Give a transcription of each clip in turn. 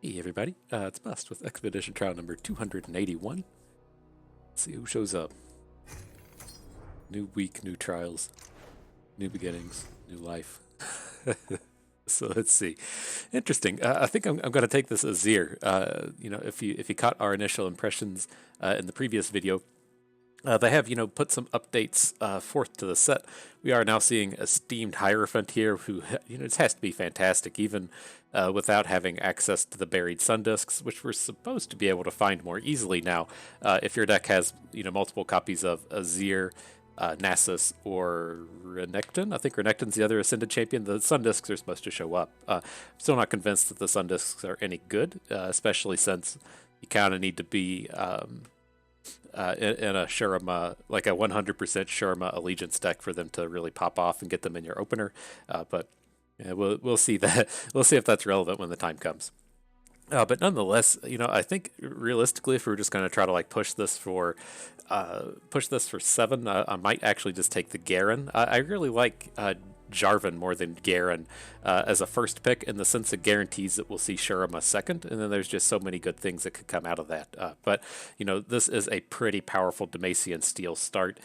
Hey everybody, it's Bust with Expedition Trial number 281. Let's see who shows up. New week, new trials, new beginnings, new life. So let's see. Interesting. I think I'm going to take this Azir. If you caught our initial impressions in the previous video, they have, put some updates forth to the set. We are now seeing esteemed Hierophant here, who, it has to be fantastic, even without having access to the buried sun discs, which we're supposed to be able to find more easily now. If your deck has, multiple copies of Azir, Nasus, or Renekton. I think Renekton's the other Ascended champion. The sun discs are supposed to show up. Still not convinced that the sun discs are any good, especially since you kind of need to be in a Shurima, like a 100% Shurima allegiance deck for them to really pop off and get them in your opener. But yeah, we'll see that. We'll see if that's relevant when the time comes. But nonetheless, I think realistically, if we were just going to try to like push this for 7, I might actually just take the Garen. I really like Jarvan more than Garen as a first pick, in the sense that guarantees that we'll see Shurima second, and then there's just so many good things that could come out of that. But this is a pretty powerful Demacian Steel start.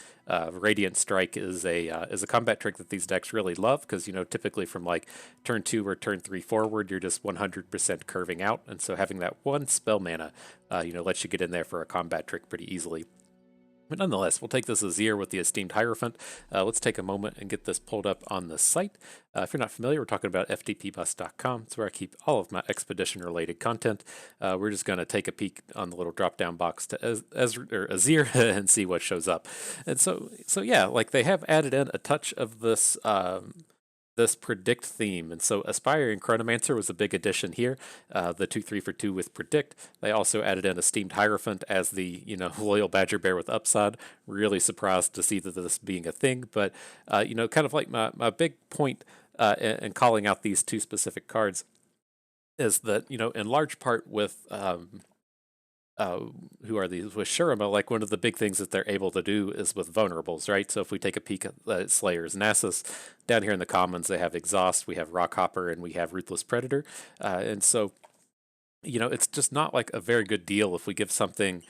Radiant Strike is a combat trick that these decks really love, because typically from like turn 2 or turn 3 forward, you're just 100% curving out, and so having that one spell mana, lets you get in there for a combat trick pretty easily. But nonetheless, we'll take this Azir with the esteemed Hierophant. Let's take a moment and get this pulled up on the site. If you're not familiar, we're talking about ftpbus.com. It's where I keep all of my expedition-related content. We're just going to take a peek on the little drop-down box to Azir and see what shows up. And so yeah, like they have added in a touch of this predict theme. And so Aspiring Chronomancer was a big addition here. The 2-3 for 2 with predict. They also added in Esteemed Hierophant as the, loyal Badger Bear with upside. Really surprised to see that this being a thing. But, kind of like my big point in calling out these two specific cards is that, in large part with who are these with Shurima, like one of the big things that they're able to do is with vulnerables, right? So if we take a peek at Slayer's Nasus, down here in the commons, they have Exhaust, we have Rockhopper, and we have Ruthless Predator. And so it's just not like a very good deal if we give something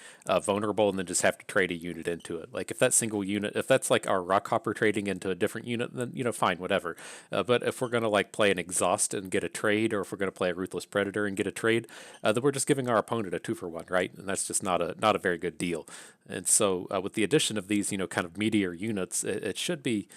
vulnerable and then just have to trade a unit into it. Like if that single unit, if that's like our Rockhopper trading into a different unit, then fine, whatever. But if we're gonna like play an Exhaust and get a trade, or if we're gonna play a Ruthless Predator and get a trade, then we're just giving our opponent a 2-for-1, right? And that's just not a very good deal. And so with the addition of these, kind of meteor units, it should be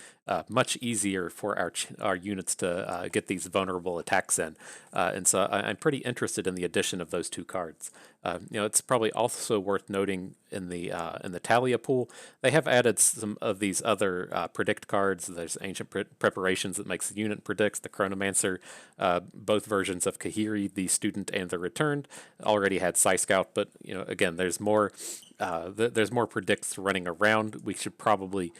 much easier for our units to get these vulnerable attacks in. And so I'm pretty interested in the addition of those two cards. It's probably also worth noting in the Talia pool, they have added some of these other predict cards. There's Ancient Preparations that makes the unit predicts, the Chronomancer, both versions of Kahiri, the Student and the Returned, already had Psy Scout, but again, there's more predicts running around. We should probably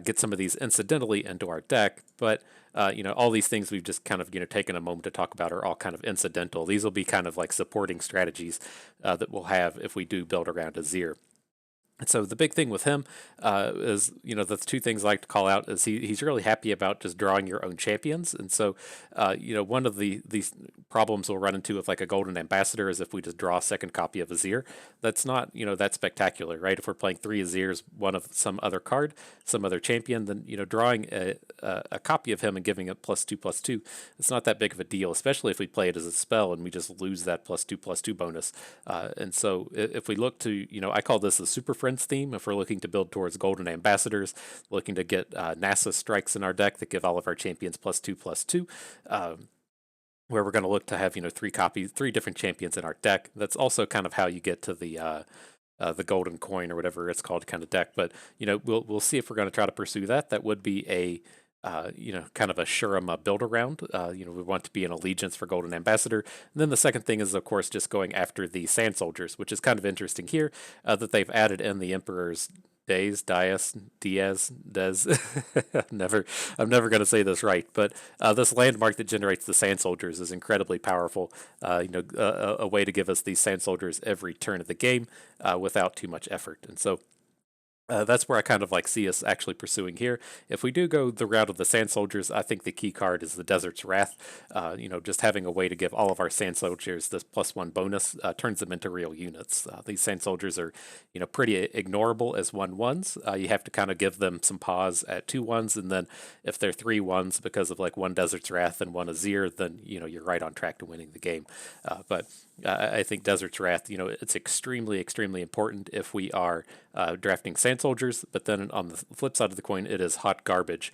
get some of these incidentally into our deck, but all these things we've just kind of taken a moment to talk about are all kind of incidental. These will be kind of like supporting strategies that we'll have if we do build around Azir. And so the big thing with him is, the two things I like to call out is he's really happy about just drawing your own champions. And so, one of these problems we'll run into with like a Golden Ambassador is if we just draw a second copy of Azir. That's not, that spectacular, right? If we're playing 3 Azirs, one of some other card, some other champion, then, drawing a copy of him and giving it +2/+2, it's not that big of a deal, especially if we play it as a spell and we just lose that +2/+2 bonus. And so if we look to, I call this the Super Friends theme. If we're looking to build towards Golden Ambassadors, looking to get NASA strikes in our deck that give all of our champions +2/+2, where we're going to look to have 3 different champions in our deck. That's also kind of how you get to the golden coin or whatever it's called kind of deck. But we'll see if we're going to try to pursue that. That would be a kind of a Shurima build around. We want to be an allegiance for Golden Ambassador. And then the second thing is, of course, just going after the Sand Soldiers, which is kind of interesting here that they've added in the Emperor's Diaz. I'm never going to say this right, but this landmark that generates the Sand Soldiers is incredibly powerful. A way to give us these Sand Soldiers every turn of the game without too much effort. And so That's where I kind of like see us actually pursuing here. If we do go the route of the Sand Soldiers, I think the key card is the Desert's Wrath. Just having a way to give all of our Sand Soldiers this +1 bonus turns them into real units. These Sand Soldiers are, pretty ignorable as 1/1s. You have to kind of give them some pause at 2/1s, and then if they're 3/1s because of like one Desert's Wrath and one Azir, then you're right on track to winning the game. But I think Desert's Wrath, it's extremely, extremely important if we are drafting Sand Soldiers, but then on the flip side of the coin, it is hot garbage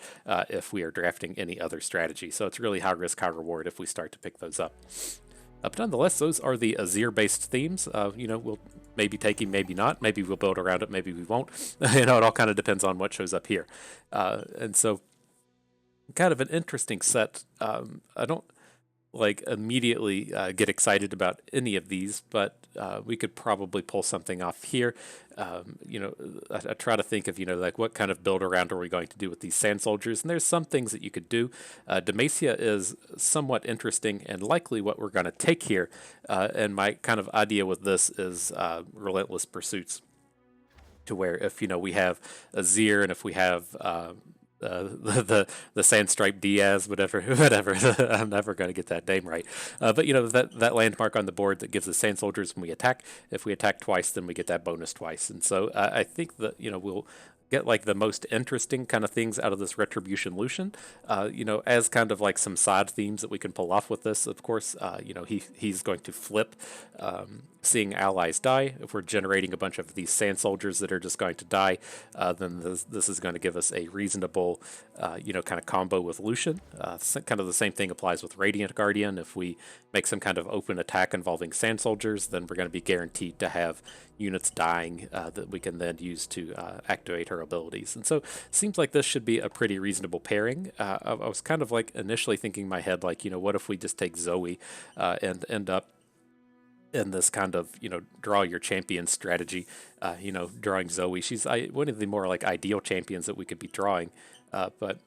if we are drafting any other strategy. So it's really high risk, high reward if we start to pick those up. But nonetheless, those are the Azir-based themes. We'll maybe take him, maybe not. Maybe we'll build around it, maybe we won't. It all kind of depends on what shows up here. And so, kind of an interesting set. I don't like immediately get excited about any of these, but we could probably pull something off here. I try to think of like what kind of build around are we going to do with these Sand Soldiers, and there's some things that you could do. Demacia is somewhat interesting and likely what we're going to take here. And my kind of idea with this is Relentless Pursuits, to where if we have Azir and if we have the Sandstripe Diaz, whatever. I'm never going to get that name right. But that landmark on the board that gives the Sand Soldiers when we attack. If we attack twice, then we get that bonus twice. And so I think that we'll get like the most interesting kind of things out of this Retribution Lucian, as kind of like some side themes that we can pull off with this. Of course, he's going to flip seeing allies die. If we're generating a bunch of these Sand Soldiers that are just going to die, then this is going to give us a reasonable, kind of combo with Lucian. Kind of the same thing applies with Radiant Guardian. If we make some kind of open attack involving Sand Soldiers, then we're going to be guaranteed to have units dying that we can then use to activate her abilities. And so it seems like this should be a pretty reasonable pairing. I was kind of like initially thinking in my head, like, what if we just take Zoe and end up in this kind of, draw your champion strategy, drawing Zoe. She's one of the more like ideal champions that we could be drawing, but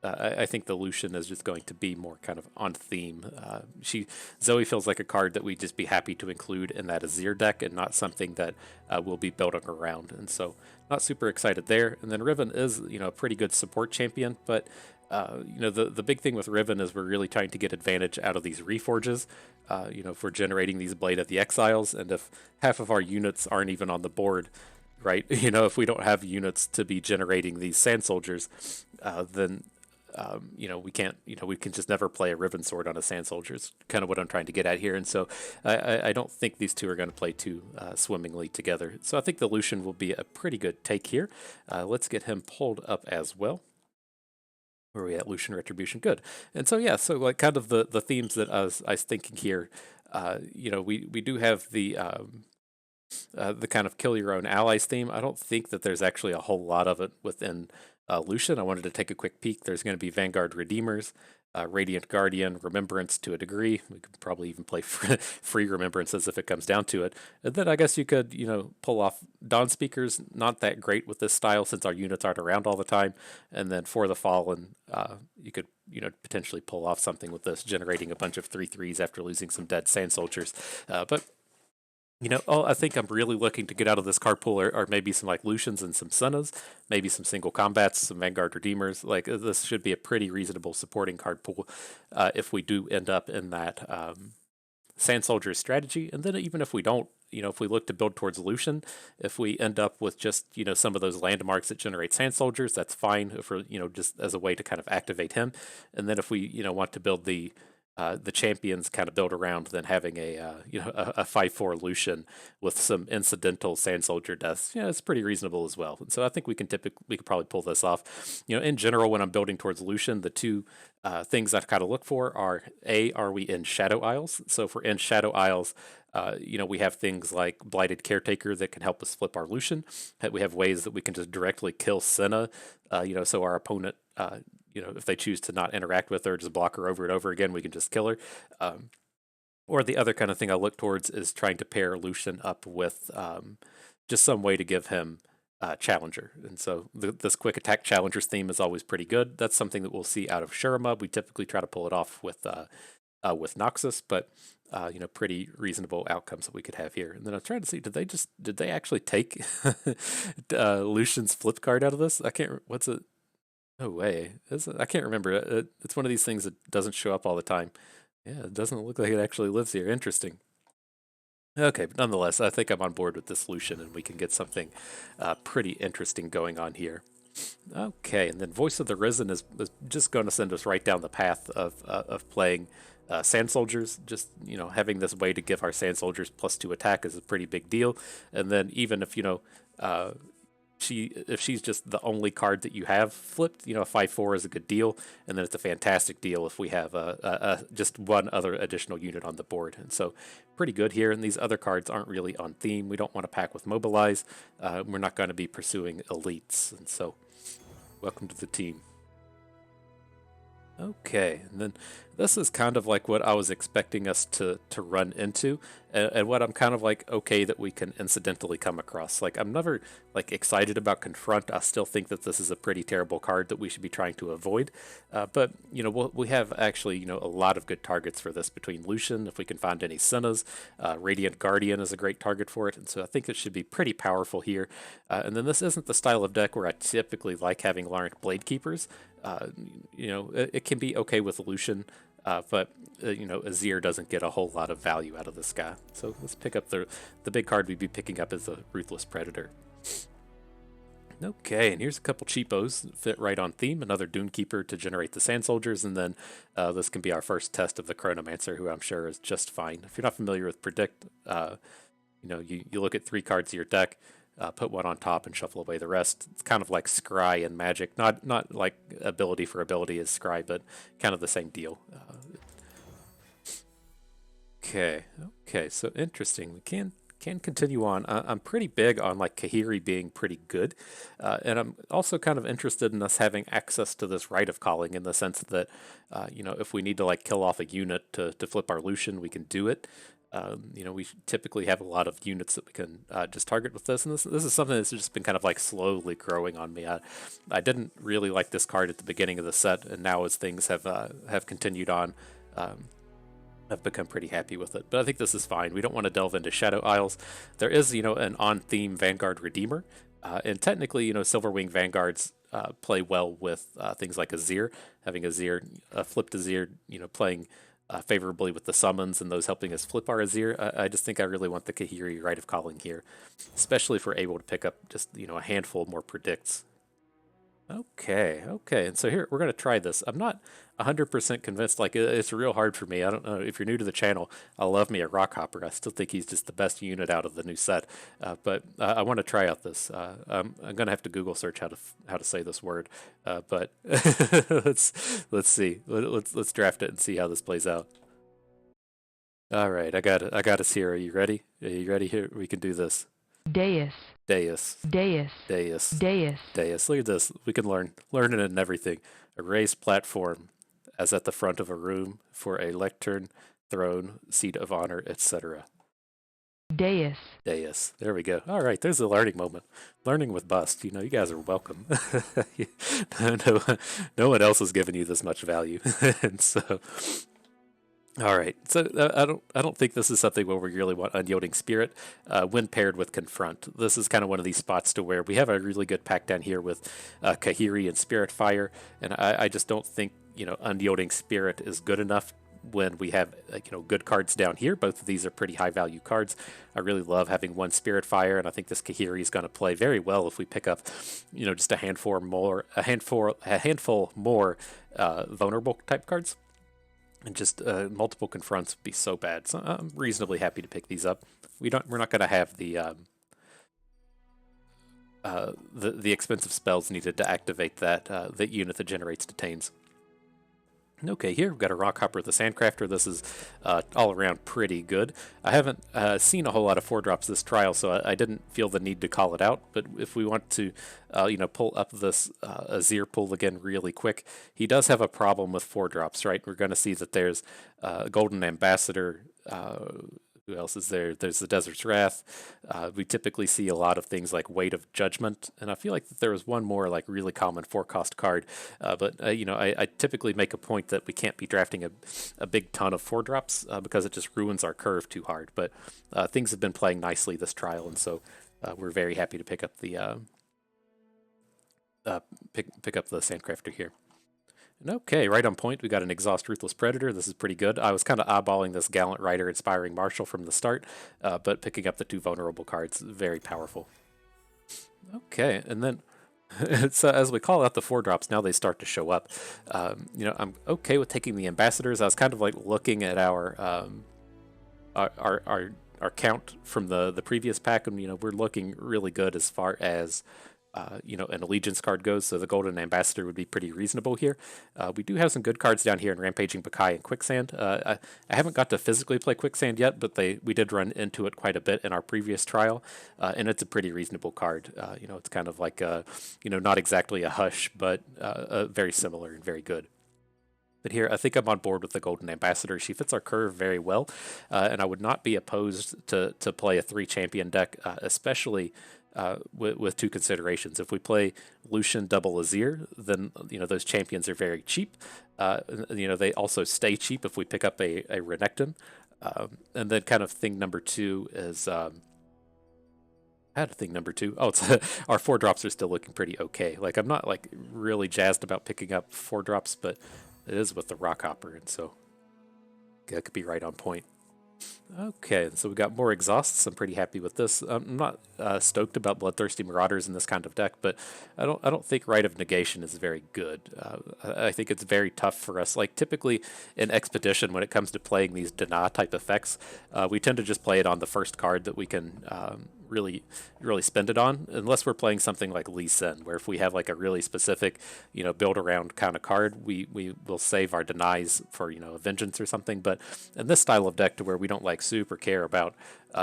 I think the Lucian is just going to be more kind of on theme. Zoe feels like a card that we'd just be happy to include in that Azir deck and not something that we'll be building around. And so not super excited there. And then Riven is, a pretty good support champion, but the big thing with Riven is we're really trying to get advantage out of these reforges. If we're generating these Blade of the Exiles, and if half of our units aren't even on the board, right? If we don't have units to be generating these Sand Soldiers, then we can't, we can just never play a Riven Sword on a Sand Soldier. Is kind of what I'm trying to get at here. And so I don't think these two are going to play too swimmingly together. So I think the Lucian will be a pretty good take here. Let's get him pulled up as well. Where are we at? Lucian Retribution. Good. And so, yeah, so like kind of the themes that I was thinking here, we do have the kind of kill your own allies theme. I don't think that there's actually a whole lot of it within Lucian. I wanted to take a quick peek. There's going to be Vanguard Redeemers, Radiant Guardian, Remembrance to a degree. We could probably even play free Remembrances if it comes down to it. And then I guess you could, pull off Dawn Speakers. Not that great with this style since our units aren't around all the time. And then for the Fallen, you could, potentially pull off something with this, generating a bunch of 3/3s after losing some dead Sand Soldiers. But I think I'm really looking to get out of this card pool are maybe some like Lucians and some Sennas, maybe some single combats, some Vanguard Redeemers. Like this should be a pretty reasonable supporting card pool if we do end up in that Sand Soldier strategy. And then even if we don't, if we look to build towards Lucian, if we end up with just, some of those landmarks that generate Sand Soldiers, that's fine for, just as a way to kind of activate him. And then if we, want to build the champions kind of build around then having a 5/4 Lucian with some incidental Sand Soldier deaths. It's pretty reasonable as well. And so I think we could probably pull this off. In general, when I'm building towards Lucian, the two things I kind of look for are are we in Shadow Isles? So if we're in Shadow Isles, we have things like Blighted Caretaker that can help us flip our Lucian. We have ways that we can just directly kill Senna, so our opponent, if they choose to not interact with her, just block her over and over again, we can just kill her. Or the other kind of thing I look towards is trying to pair Lucian up with just some way to give him Challenger. And so this quick attack Challengers theme is always pretty good. That's something that we'll see out of Shurima. We typically try to pull it off with with Noxus, but pretty reasonable outcomes that we could have here. And then I'm trying to see, did they actually take Lucian's flip card out of this? I can't. What's it? No way. I can't remember. It's one of these things that doesn't show up all the time. Yeah, it doesn't look like it actually lives here. Interesting. Okay, but nonetheless, I think I'm on board with this solution, and we can get something pretty interesting going on here. Okay, and then Voice of the Risen is just going to send us right down the path of playing Sand Soldiers. Just, having this way to give our Sand Soldiers +2 attack is a pretty big deal. And then even if, uh, if she's just the only card that you have flipped, a 5/4 is a good deal, and then it's a fantastic deal if we have just one other additional unit on the board. And so, pretty good here. And these other cards aren't really on theme. We don't want to pack with Mobilize. We're not going to be pursuing elites, and so welcome to the team. Okay, and then this is kind of like what I was expecting us to run into, and what I'm kind of like okay that we can incidentally come across. Like I'm never like excited about Confront. I still think that this is a pretty terrible card that we should be trying to avoid. But we have actually a lot of good targets for this between Lucian, if we can find any Sennas. Radiant Guardian is a great target for it, and so I think it should be pretty powerful here. And then this isn't the style of deck where I typically like having Larent Blade Keepers. It can be okay with Lucian, but Azir doesn't get a whole lot of value out of this guy. So let's pick up the big card we'd be picking up is the Ruthless Predator. Okay, and here's a couple cheapos that fit right on theme. Another Dune Keeper to generate the Sand Soldiers, and then this can be our first test of the Chronomancer, who I'm sure is just fine. If you're not familiar with Predict, you look at 3 cards of your deck, put one on top and shuffle away the rest. It's kind of like Scry and Magic, not like ability for ability as Scry, but kind of the same deal. Okay, so interesting. We can continue on. I'm pretty big on like Kahiri being pretty good, and I'm also kind of interested in us having access to this Rite of Calling in the sense that, if we need to like kill off a unit to flip our Lucian, we can do it. We typically have a lot of units that we can just target with this, and this is something that's just been kind of like slowly growing on me. I didn't really like this card at the beginning of the set, and now as things have continued on, I've become pretty happy with it. But I think this is fine. We don't want to delve into Shadow Isles. There is, an on-theme Vanguard Redeemer, and technically, Silverwing Vanguards play well with things like Azir, having Azir, flipped Azir, playing favorably with the summons and those helping us flip our Azir. I just think I really want the Kahiri Rite of Calling here, especially if we're able to pick up just, a handful more predicts. Okay, and so here, we're going to try this. I'm not 100% convinced, like, it's real hard for me. I don't know, if you're new to the channel, I love me a Rockhopper. I still think he's just the best unit out of the new set, but I want to try out this. I'm going to have to Google search how to say this word, but let's see. Let's draft it and see how this plays out. All right, I got it. I got us here. Are you ready? Are you ready? Here, we can do this. Deus. Deus. Deus. Deus. Deus. Deus. Look at this. We can learn it in everything. A raised platform, as at the front of a room, for a lectern, throne, seat of honor, etc. Deus. Deus. There we go. All right, there's a learning moment. Learning with Bust. You guys are welcome. No one else has given you this much value, and so. All right, so I don't think this is something where we really want Unyielding Spirit when paired with Confront. This is kind of one of these spots to where we have a really good pack down here with Kahiri and Spirit Fire, and I just don't think Unyielding Spirit is good enough when we have good cards down here. Both of these are pretty high value cards. I really love having one Spirit Fire, and I think this Kahiri is going to play very well if we pick up just a handful more vulnerable type cards. And just multiple confronts would be so bad. So I'm reasonably happy to pick these up. We're not going to have the expensive spells needed to activate that unit that generates detains. Okay, here we've got a Rockhopper, the Sandcrafter. This is all around pretty good. I haven't seen a whole lot of 4-drops this trial, so I didn't feel the need to call it out. But if we want to, pull up this Azir pool again really quick, he does have a problem with 4-drops, right? We're going to see that there's Golden Ambassador Who else is there? There's the Desert's Wrath. We typically see a lot of things like Weight of Judgment, and I feel like that there was one more like really common 4-cost card. But you know, I typically make a point that we can't be drafting a big ton of 4-drops because it just ruins our curve too hard. But things have been playing nicely this trial, and so we're very happy to pick up the pick up the Sandcrafter here. Okay, right on point. We got an Exhaust Ruthless Predator. This is pretty good. I was kind of eyeballing this Gallant Rider Inspiring Marshal from the start, but picking up the 2 vulnerable cards, very powerful. Okay, and then so as we call out the 4-drops, now they start to show up. You know, I'm okay with taking the Ambassadors. I was kind of like looking at our count from the previous pack, and you know, we're looking really good as far as you know, an Allegiance card goes, so the Golden Ambassador would be pretty reasonable here. We do have some good cards down here in Rampaging Bakai and Quicksand. I haven't got to physically play Quicksand yet, but we did run into it quite a bit in our previous trial, and it's a pretty reasonable card. You know, it's kind of like you know, not exactly a Hush, but very similar and very good. But here, I think I'm on board with the Golden Ambassador. She fits our curve very well, and I would not be opposed to play a 3-champion deck, especially with 2 considerations. If we play Lucian double Azir, then you know, those champions are very cheap. You know, they also stay cheap if we pick up a Renekton. And then kind of thing number 2 is I had a thing number 2. Oh, it's our 4-drops are still looking pretty okay. Like, I'm not like really jazzed about picking up 4-drops, but it is with the Rockhopper, and so that could be right on point. Okay, so we got more exhausts. I'm pretty happy with this. I'm not stoked about Bloodthirsty Marauders in this kind of deck, but I don't think Rite of Negation is very good. I think it's very tough for us. Like, typically in Expedition, when it comes to playing these Dana type effects, we tend to just play it on the first card that we can really spend it on, unless we're playing something like Lee Sin, where if we have like a really specific, you know, build around kind of card, we will save our denies for, you know, a Vengeance or something. But in this style of deck, to where we don't like super care about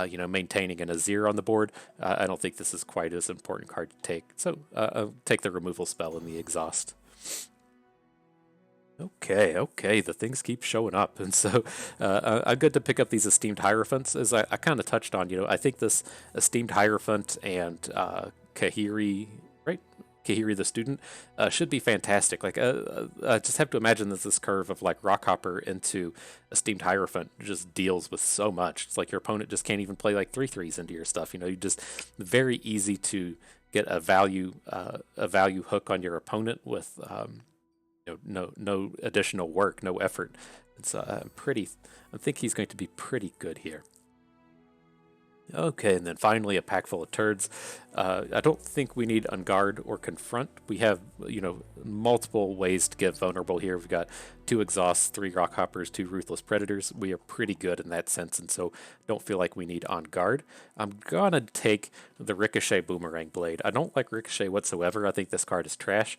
you know, maintaining an Azir on the board, I don't think this is quite as important card to take. So I'll take the removal spell and the exhaust. Okay, the things keep showing up, and so I'm good to pick up these Esteemed Hierophants. As I kind of touched on, you know, I think this Esteemed Hierophant and Kahiri, right? Kahiri the Student should be fantastic. Like, I just have to imagine that this curve of like Rockhopper into Esteemed Hierophant just deals with so much. It's like your opponent just can't even play like 3/3s into your stuff. You know, you just very easy to get a value hook on your opponent with you know, no additional work, no effort. It's I think he's going to be pretty good here. Okay, and then finally a pack full of turds. I don't think we need Unguard or Confront. We have, you know, multiple ways to get vulnerable here. We've got 2 Exhausts, 3 Rockhoppers, 2 Ruthless Predators. We are pretty good in that sense, and so don't feel like we need On Guard. I'm gonna take the Ricochet Boomerang Blade. I don't like Ricochet whatsoever. I think this card is trash.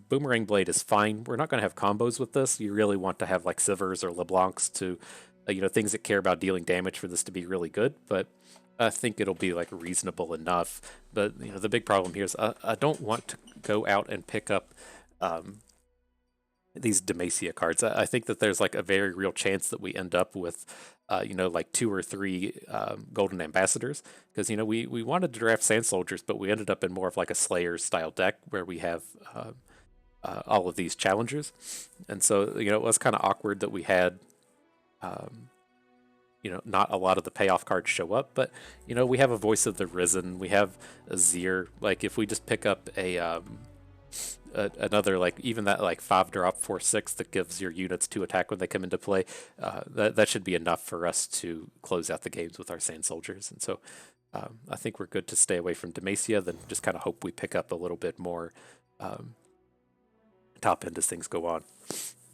Boomerang Blade is fine. We're not gonna have combos with this. You really want to have like Sivers or LeBlancs to you know, things that care about dealing damage for this to be really good, but I think it'll be like reasonable enough. But you know, the big problem here is I don't want to go out and pick up these Demacia cards. I think that there's like a very real chance that we end up with you know, like 2 or 3 Golden Ambassadors, because you know, we wanted to draft Sand Soldiers, but we ended up in more of like a Slayer style deck where we have all of these challengers, and so you know, it was kind of awkward that we had you know, not a lot of the payoff cards show up, but you know, we have a Voice of the Risen, we have Azir. Like, if we just pick up another, like, even that like 5-drop 4/6 that gives your units 2 attack when they come into play, that should be enough for us to close out the games with our Sand Soldiers. And so I think we're good to stay away from Demacia, then just kind of hope we pick up a little bit more top end as things go on.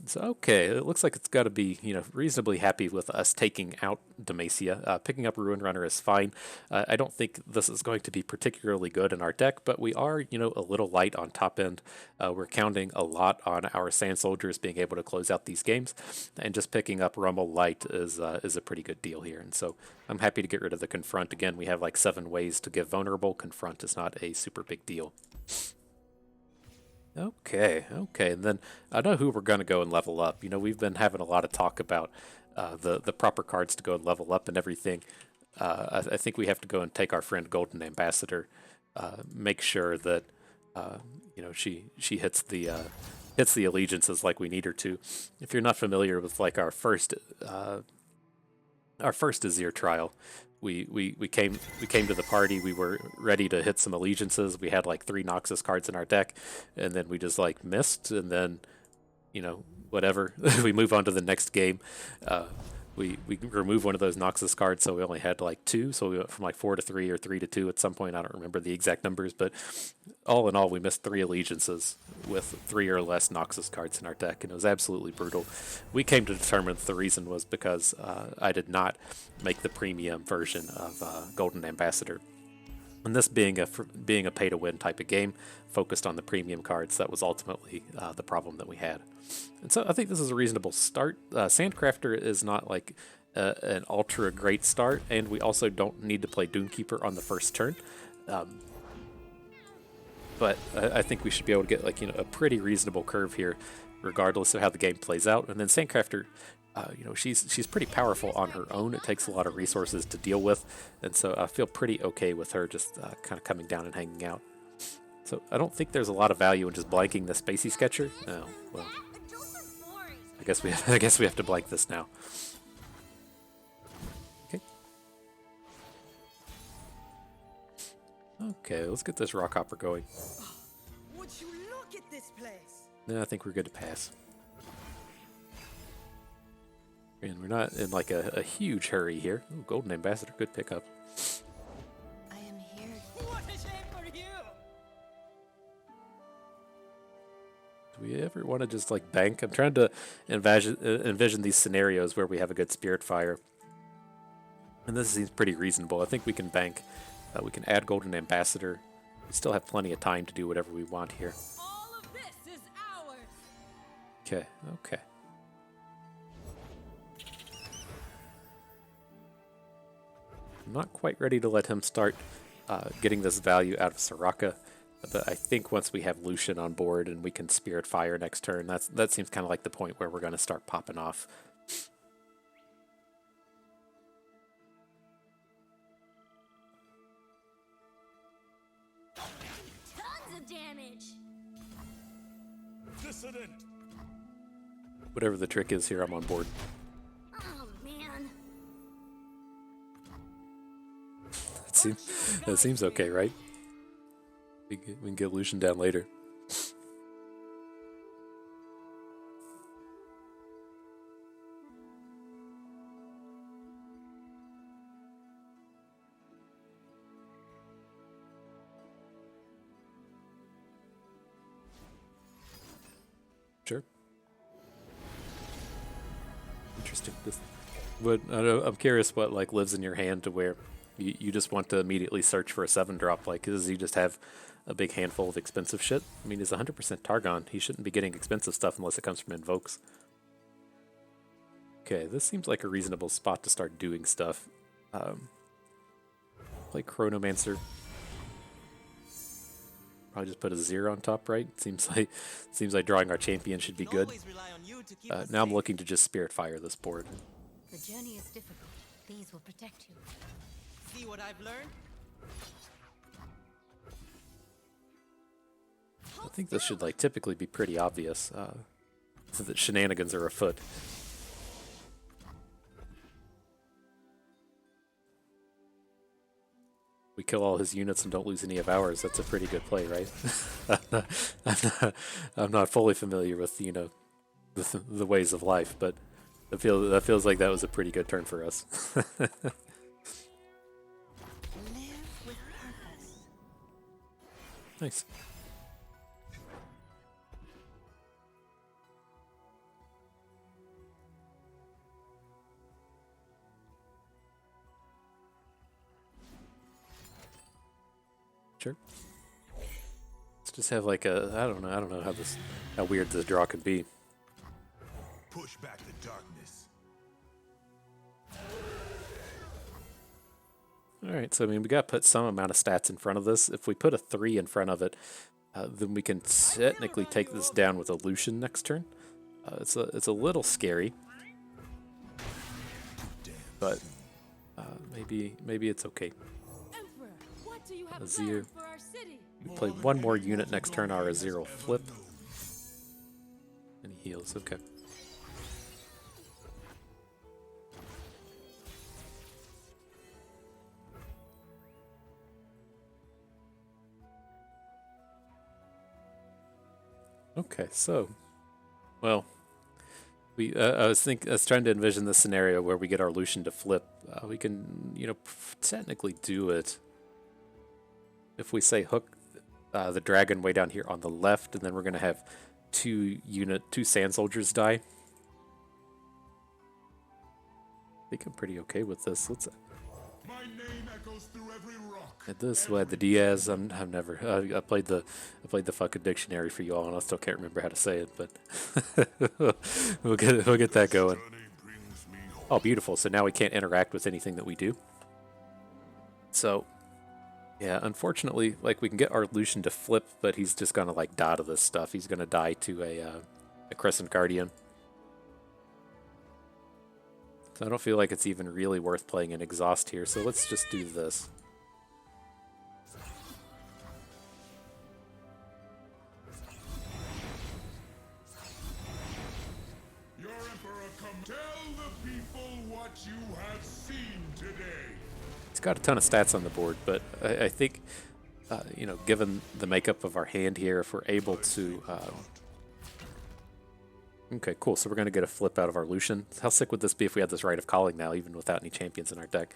So, okay, it looks like it's got to be, you know, reasonably happy with us taking out Demacia. Picking up Ruin Runner is fine. I don't think this is going to be particularly good in our deck, but we are, you know, a little light on top end. We're counting a lot on our Sand Soldiers being able to close out these games, and just picking up Rumble Light is a pretty good deal here. And so I'm happy to get rid of the Confront. Again, we have like 7 ways to give vulnerable. Confront is not a super big deal. Okay, okay. And then I know who we're going to go and level up. You know, we've been having a lot of talk about the proper cards to go and level up and everything. I think we have to go and take our friend Golden Ambassador, make sure that uh, you know she hits the allegiances like we need her to. If you're not familiar with like our first Azir trial, we came to the party. We were ready to hit some allegiances. We had like 3 Noxus cards in our deck, and then we just like missed, and then you know whatever. We move on to the next game. Uh, we remove one of those Noxus cards, so we only had like 2. So we went from like 4 to 3 or 3 to 2 at some point. I don't remember the exact numbers, but all in all, we missed 3 allegiances with 3 or less Noxus cards in our deck, and it was absolutely brutal. We came to determine that the reason was because I did not make the premium version of Golden Ambassador. And this being a pay to win type of game, focused on the premium cards, that was ultimately the problem that we had. And so I think this is a reasonable start. Sandcrafter is not like an ultra great start, and we also don't need to play Doomkeeper on the first turn. Um, but I think we should be able to get like a pretty reasonable curve here, regardless of how the game plays out. And then Sandcrafter, she's pretty powerful on her own. It takes a lot of resources to deal with, and so I feel pretty okay with her just kind of coming down and hanging out. So I don't think there's a lot of value in just blanking the Spacey Sketcher. Oh well, I guess we have to blank this now. Okay. Okay, let's get this Rockhopper going. Would you look at this place? No, I think we're good to pass. And we're not in like a huge hurry here. Ooh, Golden Ambassador, good pickup. I am here. What a shame for you! Do we ever want to just like bank? I'm trying to envision these scenarios where we have a good Spirit Fire. And this seems pretty reasonable. I think we can bank. We can add Golden Ambassador. We still have plenty of time to do whatever we want here. All of this is ours. Okay, okay. I'm not quite ready to let him start getting this value out of Soraka, but I think once we have Lucian on board and we can Spirit Fire next turn, that seems kind of like the point where we're going to start popping off. Tons of damage. Dissident. Whatever the trick is here, I'm on board. Oh man. That seems okay, right? We can get Lucian down later. Sure. Interesting. I'm curious what like lives in your hand to where you just want to immediately search for a 7-drop. Like, does he just have a big handful of expensive shit? I mean, he's 100% Targon. He shouldn't be getting expensive stuff unless it comes from invokes. Okay, this seems like a reasonable spot to start doing stuff. Play Chronomancer. Probably just put a 0 on top, right? Seems like drawing our champion should be good. Now I'm looking to just Spirit Fire this board. The journey is difficult. These will protect you. See what I've learned? I think this should like typically be pretty obvious that shenanigans are afoot. We kill all his units and don't lose any of ours. That's a pretty good play, right? I'm not fully familiar with the ways of life, but that feels like that was a pretty good turn for us. Live with purpose. Nice. Sure. Let's just have like I don't know how weird this draw could be. Push back the darkness. All right, so I mean we got to put some amount of stats in front of this. If we put a 3 in front of it, then we can technically take this down with a Lucian next turn. It's a little scary, but maybe it's okay. Emperor, what do you have Azir. planned for our city? We play one more unit next turn. Our Azir will flip, and he heals. Okay. Okay, so, well, I was trying to envision this scenario where we get our Lucian to flip. We can, technically do it if we say hook the dragon way down here on the left, and then we're gonna have two sand soldiers die. I think I'm pretty okay with this. Let's. My name echoes through every rock. At this, we had the Diaz. I've never. I played the fucking dictionary for you all, and I still can't remember how to say it. But we'll get that going. Oh, beautiful! So now we can't interact with anything that we do. So, yeah, unfortunately, like we can get our Lucian to flip, but he's just gonna like die to this stuff. He's gonna die to a Crescent Guardian. So I don't feel like it's even really worth playing an exhaust here. So let's just do this. Your Emperor, come tell the people what you have seen today. He's got a ton of stats on the board, but I think, given the makeup of our hand here, if we're able to... Okay, cool. So we're going to get a flip out of our Lucian. How sick would this be if we had this Rite of Calling now, even without any champions in our deck?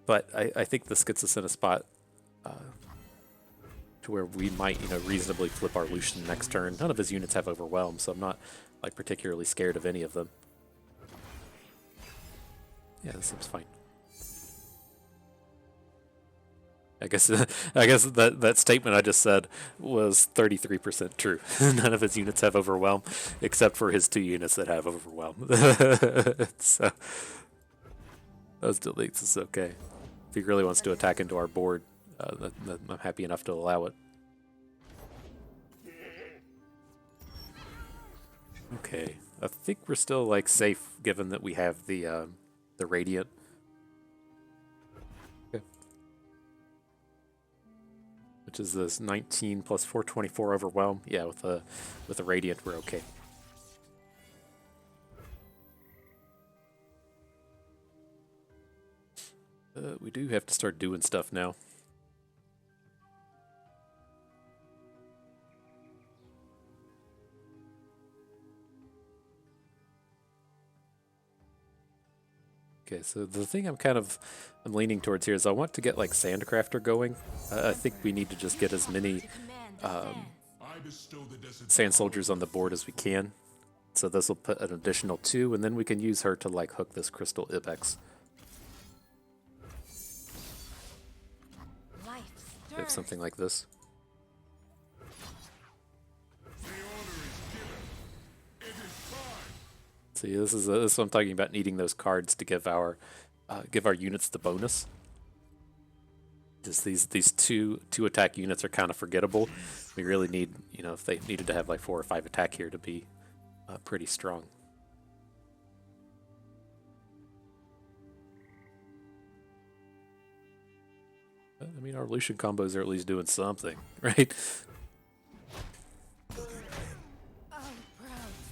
But I think this gets us in a spot to where we might, reasonably flip our Lucian next turn. None of his units have Overwhelm, so I'm not like particularly scared of any of them. Yeah, this seems fine. I guess that statement I just said was 33% true. None of his units have Overwhelm, except for his 2 units that have Overwhelm. So those deletes is okay. If he really wants to attack into our board, I'm happy enough to allow it. Okay, I think we're still like safe given that we have the Radiant. Which is this 19 plus 424 Overwhelm. Yeah, with a Radiant, we're okay. We do have to start doing stuff now. Okay, so the thing I'm leaning towards here is I want to get like Sandcrafter going. I think we need to just get as many Sand Soldiers on the board as we can. So this will put an additional 2, and then we can use her to like hook this Crystal Ibex. If something like this. See, this is what I'm talking about, needing those cards to give our units the bonus. Just these two attack units are kind of forgettable. We really need, if they needed to have like 4 or 5 attack here to be pretty strong. I mean, our Lucian combos are at least doing something, right?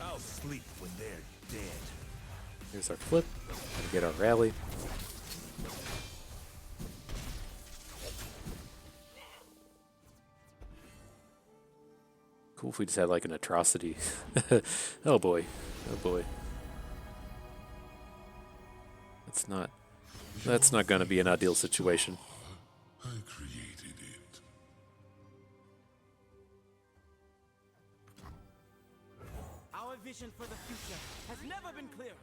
I'll sleep when they're dead. Here's our flip. Gonna get our rally. Cool if we just had like an atrocity. Oh boy. Oh boy. That's not gonna be an ideal situation. I created it. Our vision for the future has never been clearer.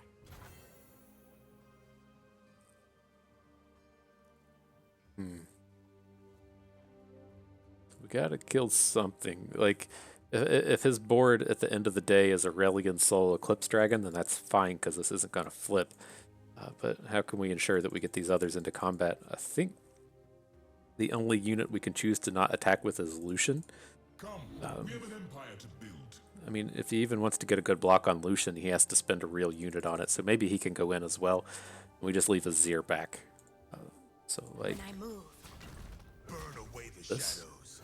We gotta kill something. Like, if his board at the end of the day is Aurelian Soul Eclipse Dragon, then that's fine because this isn't gonna flip. But how can we ensure that we get these others into combat? I think The only unit we can choose to not attack with is Lucian. Come, we have an empire to build. I mean, if he even wants to get a good block on Lucian, he has to spend a real unit on it. So maybe he can go in as well. We just leave Azir back. So like When I move, Burn away the this. shadows.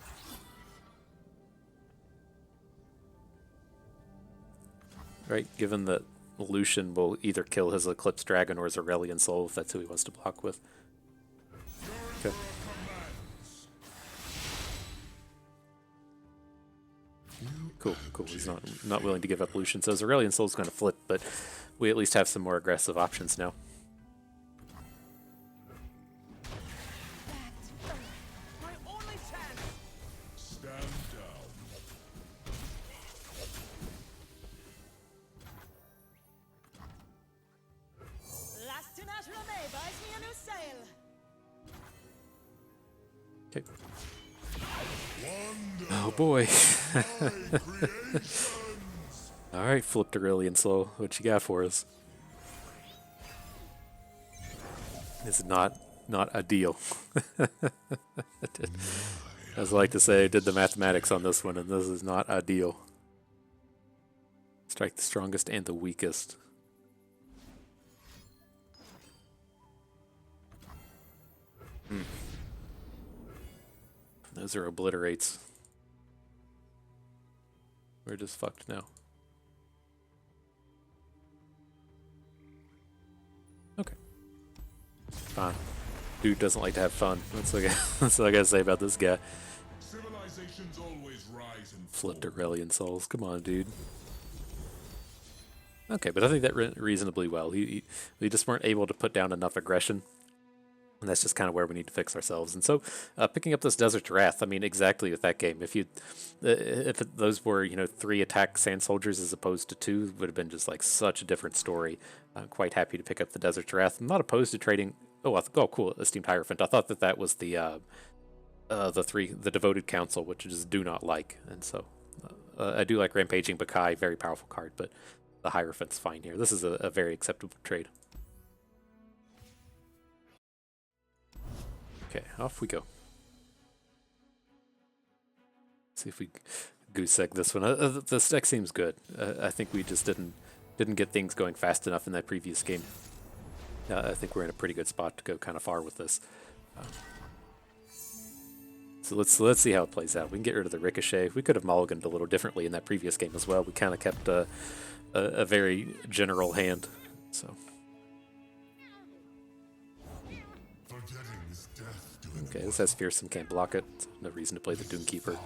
Right, given that Lucian will either kill his Eclipse Dragon or his Aurelion Soul if that's who he wants to block with. Okay. Cool. He's not willing to give up Lucian, so his Aurelion Soul's going to flip, but we at least have some more aggressive options now. My only chance. Stand down. last natural May buys me a new sail. Okay. Oh boy. Alright, flipped Aurelion Soul. What you got for us? It's not ideal. As I like to say, I did the mathematics on this one, and this is not ideal. Strike the strongest and the weakest. Those are obliterates. We're just fucked now. Okay. Fine. Dude doesn't like to have fun. That's what I gotta say about this guy. Civilizations always rise and Flipped fall. Aurelion Souls. Come on, dude. Okay, but I think that reasonably well. We just weren't able to put down enough aggression. And that's just kind of where we need to fix ourselves. And so, picking up this Desert Wrath, I mean, exactly with that game. If those were, 3 attack Sand Soldiers as opposed to 2, would have been just like such a different story. I'm quite happy to pick up the Desert Wrath. I'm not opposed to trading. Oh, cool, Esteemed Hierophant. I thought that was the Devoted Council, which I just do not like. And so, I do like Rampaging Bakai, very powerful card, but the Hierophant's fine here. This is a very acceptable trade. Okay, off we go. See if we goose egg this one. This deck seems good. I think we just didn't get things going fast enough in that previous game. I think we're in a pretty good spot to go kind of far with this. So let's see how it plays out. We can get rid of the Ricochet. We could have mulliganed a little differently in that previous game as well. We kind of kept a very general hand. So. Okay, this has Fearsome, can't block it. No reason to play the Doomkeeper.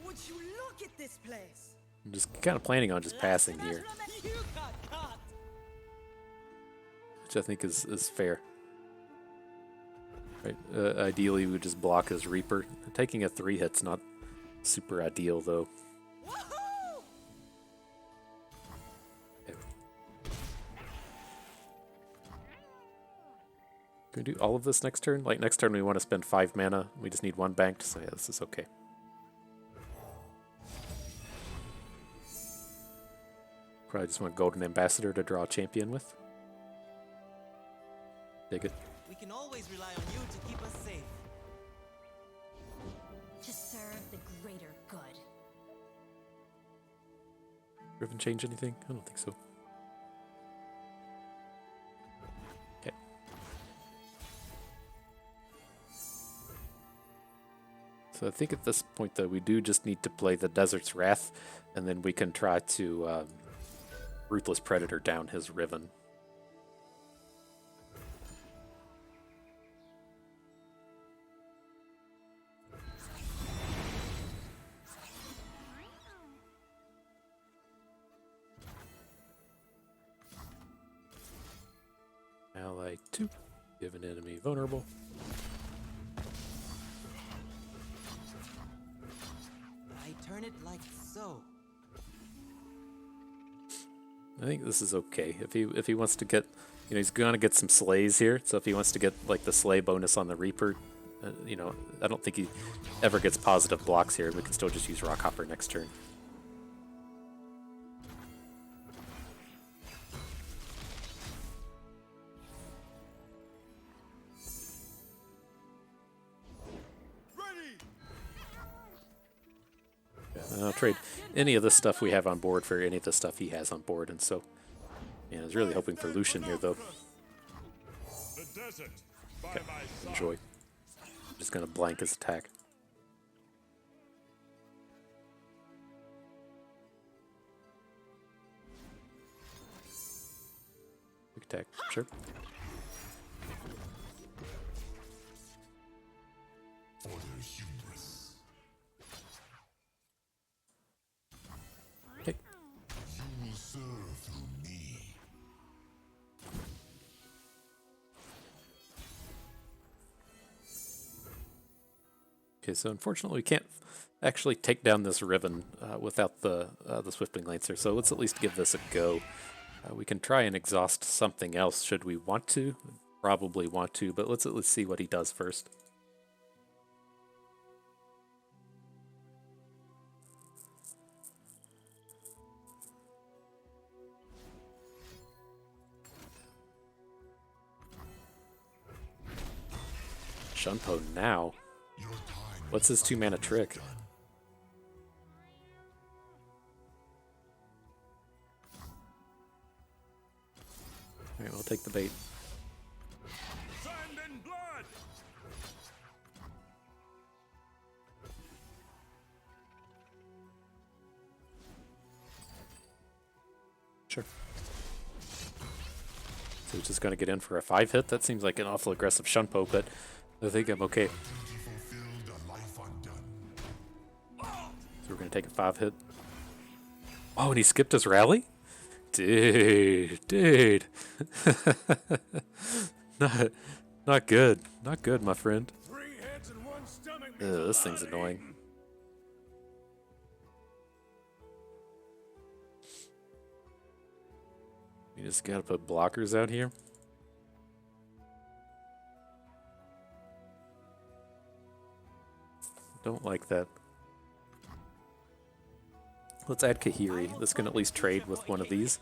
Would you look at this place? I'm just kind of planning on just passing here, You got caught. which I think is fair. Right, ideally we would just block his Reaper. Taking a 3 hit's not super ideal though. Woohoo! Can we do all of this next turn? Like next turn we want to spend 5 mana. We just need 1 banked, so yeah, this is okay. Probably just want Golden Ambassador to draw a champion with. Dig it. We can always rely on you to keep us safe. To serve the greater good. Riven change anything? I don't think so. Okay. So I think at this point though we do just need to play the Desert's Wrath, and then we can try to Ruthless Predator down his Riven. Ally 2, give an enemy vulnerable. I turn it like so. I think this is okay. If he wants to get, he's gonna get some slays here. So if he wants to get like the slay bonus on the Reaper, I don't think he ever gets positive blocks here. We can still just use Rockhopper next turn. I'll trade any of the stuff we have on board for any of the stuff he has on board, and so yeah, I was really hoping for Lucian here though. The desert by Okay, my side. enjoy. I'm just gonna blank his attack. Quick attack, sure. Okay. Okay, so unfortunately we can't actually take down this Riven without the Swiftwing Lancer, so let's at least give this a go. We can try and exhaust something else should we want to. Probably want to, but let's see what he does first. Shunpo now. What's his 2-mana trick? Alright, we'll take the bait. Sand and blood. Sure. So he's just going to get in for a 5-hit? That seems like an awful aggressive Shunpo, but I think I'm okay. So we're going to take a 5-hit. Oh, and he skipped his rally? Dude. Not good. Not good, my friend. 3 heads and 1 stomach. Ugh, this thing's annoying. You just gotta put blockers out here. Don't like that. Let's add Kahiri. This can at least trade with one of these.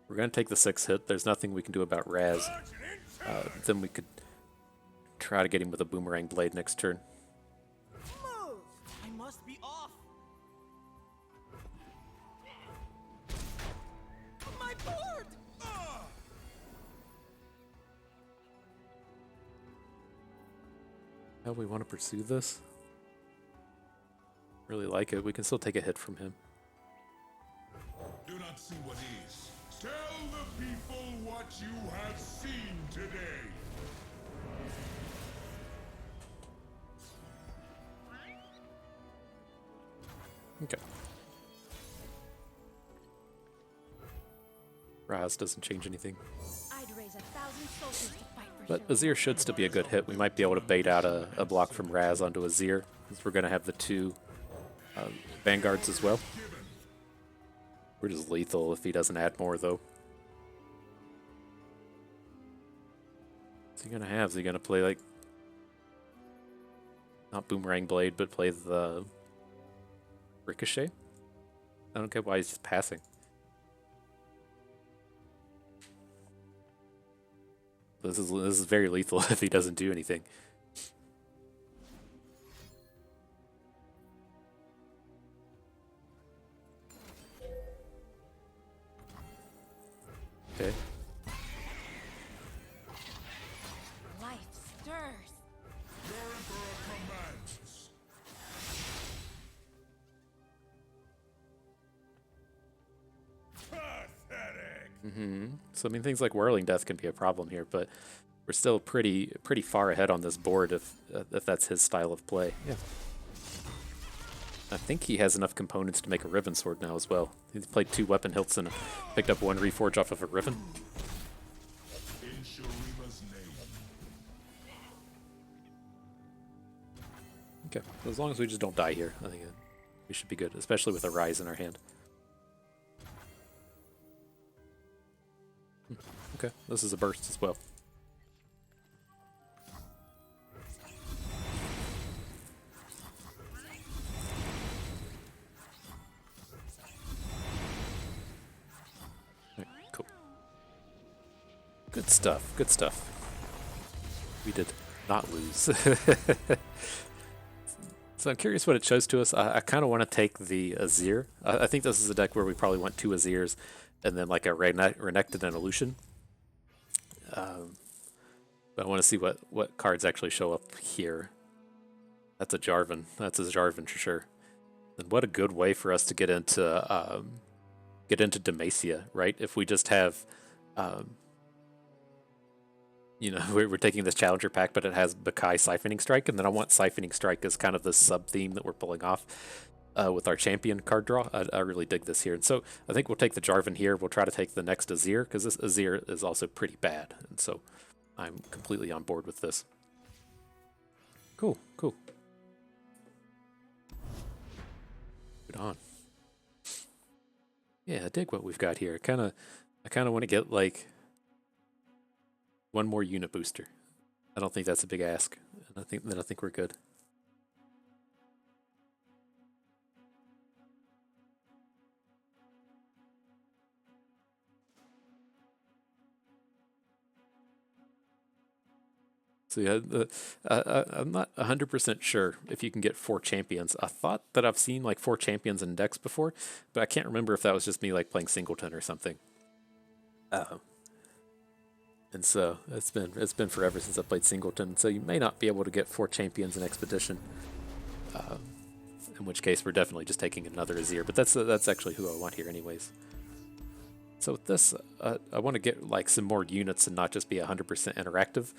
We're gonna take the 6-hit. There's nothing we can do about Raz. Then we could try to get him with a Boomerang Blade next turn. Move! I must be off. My board! How we want to pursue this? Really like it. We can still take a hit from him. Do not see what is. Tell the people what you have seen today. Okay. Raz doesn't change anything. I'd raise 1,000 soldiers to fight for But sure. Azir should still be a good hit. We might be able to bait out a block from Raz onto Azir, because we're going to have the 2 Vanguards as well. We're just lethal if he doesn't add more, though. What's he going to have? Is he going to play, like, not Boomerang Blade, but play the Ricochet? I don't get why he's just passing. This is very lethal if he doesn't do anything. Okay. Life stirs. Your emperor commands. Pathetic. So I mean, things like Whirling Death can be a problem here, but we're still pretty far ahead on this board if that's his style of play. Yeah. I think he has enough components to make a Riven Sword now as well. He's played 2 weapon hilts and picked up 1 reforge off of a Riven. In Shurima's name. Okay, so as long as we just don't die here, I think we should be good, especially with a Rise in our hand. Okay, this is a burst as well. Alright, cool. Good stuff, good stuff. We did not lose. So I'm curious what it shows to us. I kind of want to take the Azir. I think this is a deck where we probably want 2 Azirs and then like a Renekton and a Lucian. But I want to see what cards actually show up here. That's a Jarvan. That's a Jarvan for sure. And what a good way for us to get into Demacia, right? If we just have, you know, we're taking this Challenger pack, but it has Bakai Siphoning Strike, and then I want Siphoning Strike as kind of the sub-theme that we're pulling off with our champion card draw. I really dig this here. And so I think we'll take the Jarvan here. We'll try to take the next Azir, because this Azir is also pretty bad. And so I'm completely on board with this. Cool, cool. Good on. Yeah, I dig what we've got here. I kind of want to get like one more unit booster. I don't think that's a big ask. And I think we're good. So yeah, I'm not 100% sure if you can get 4 champions. I thought that I've seen like 4 champions in decks before, but I can't remember if that was just me like playing Singleton or something. And so it's been forever since I played Singleton. So you may not be able to get 4 champions in Expedition. In which case we're definitely just taking another Azir. But that's actually who I want here anyways. So with this, I want to get like some more units and not just be 100% interactive.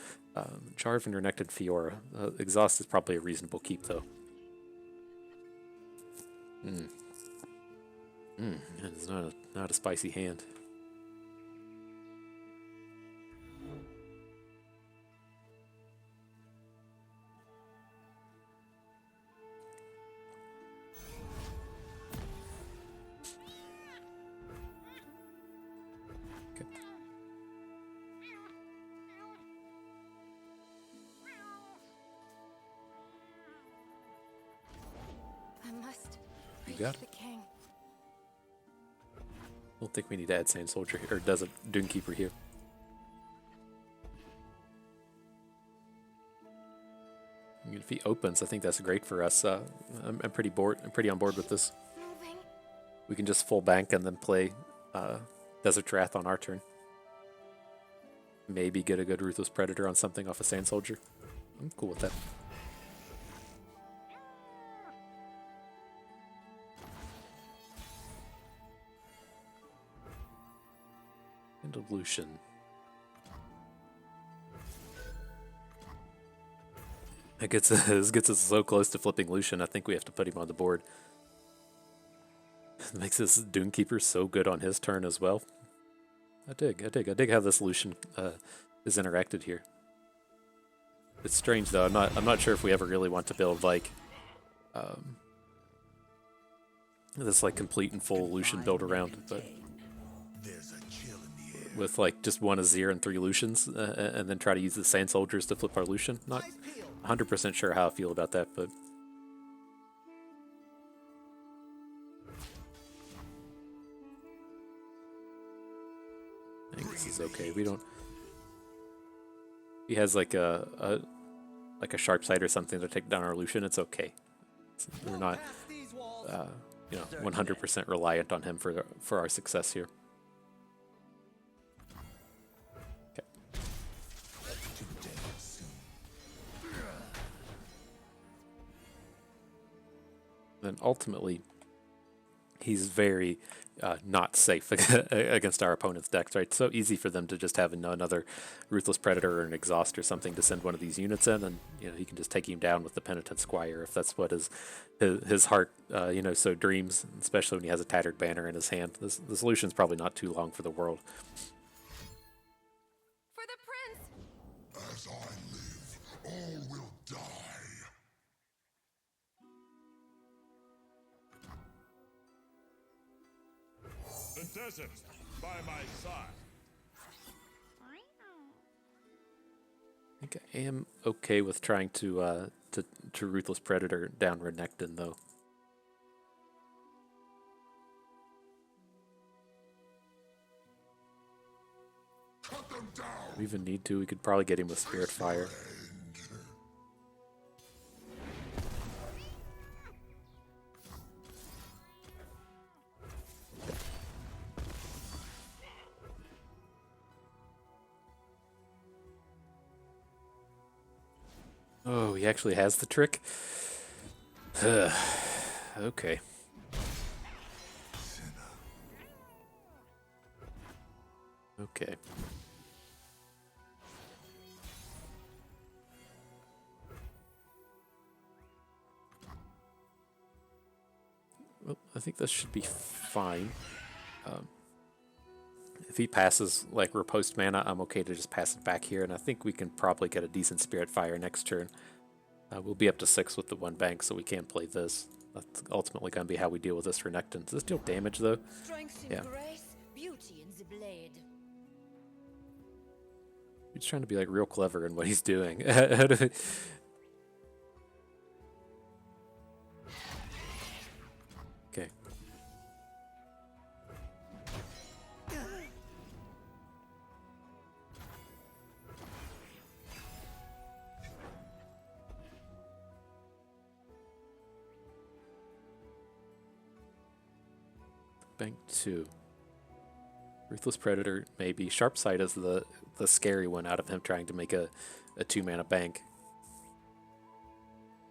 Jarvan, Renekton, Fiora. Exhaust is probably a reasonable keep though. It's not a spicy hand. Got it. The king. I don't think we need to add Sand Soldier here, or does a Doomkeeper here. If he opens, I think that's great for us. I'm pretty bored. I'm pretty on board with this. Moving. We can just full bank and then play Desert Wrath on our turn. Maybe get a good Ruthless Predator on something off a Sand Soldier. I'm cool with that. And a Lucian. This gets us so close to flipping Lucian, I think we have to put him on the board. It makes this Doomkeeper so good on his turn as well. I dig how this Lucian is interacted here. It's strange though. I'm not sure if we ever really want to build like this like complete and full Lucian build around, but with like just 1 Azir and 3 Lucians, and then try to use the Sand Soldiers to flip our Lucian. Not 100% sure how I feel about that, but I think this is okay. We don't. He has like a sharp sight or something to take down our Lucian. It's okay. We're not, 100% reliant on him for our success here. Then ultimately, he's very not safe against our opponent's decks, right? So easy for them to just have another Ruthless Predator or an Exhaust or something to send one of these units in, and he can just take him down with the Penitent Squire if that's what his heart so dreams, especially when he has a Tattered Banner in his hand. This Lucian's probably not too long for the world. For the prince. As I live, all will die. The desert by my side. I think I am okay with trying to Ruthless Predator down Renekton though. Cut them down. If we even need to, we could probably get him with Spirit Fire. Oh, he actually has the trick? Okay. Okay. Well, I think this should be fine. If he passes like riposte mana, I'm okay to just pass it back here, and I think we can probably get a decent Spirit Fire next turn. We'll be up to 6 with the 1 bank, so we can't play this. That's ultimately going to be how we deal with this Renekton. Does this deal damage, though? Strength in Yeah. grace, beauty in the blade. He's trying to be like real clever in what he's doing. Okay. Bank 2. Ruthless Predator, maybe. Sharp Sight is the scary one out of him trying to make a 2-mana bank.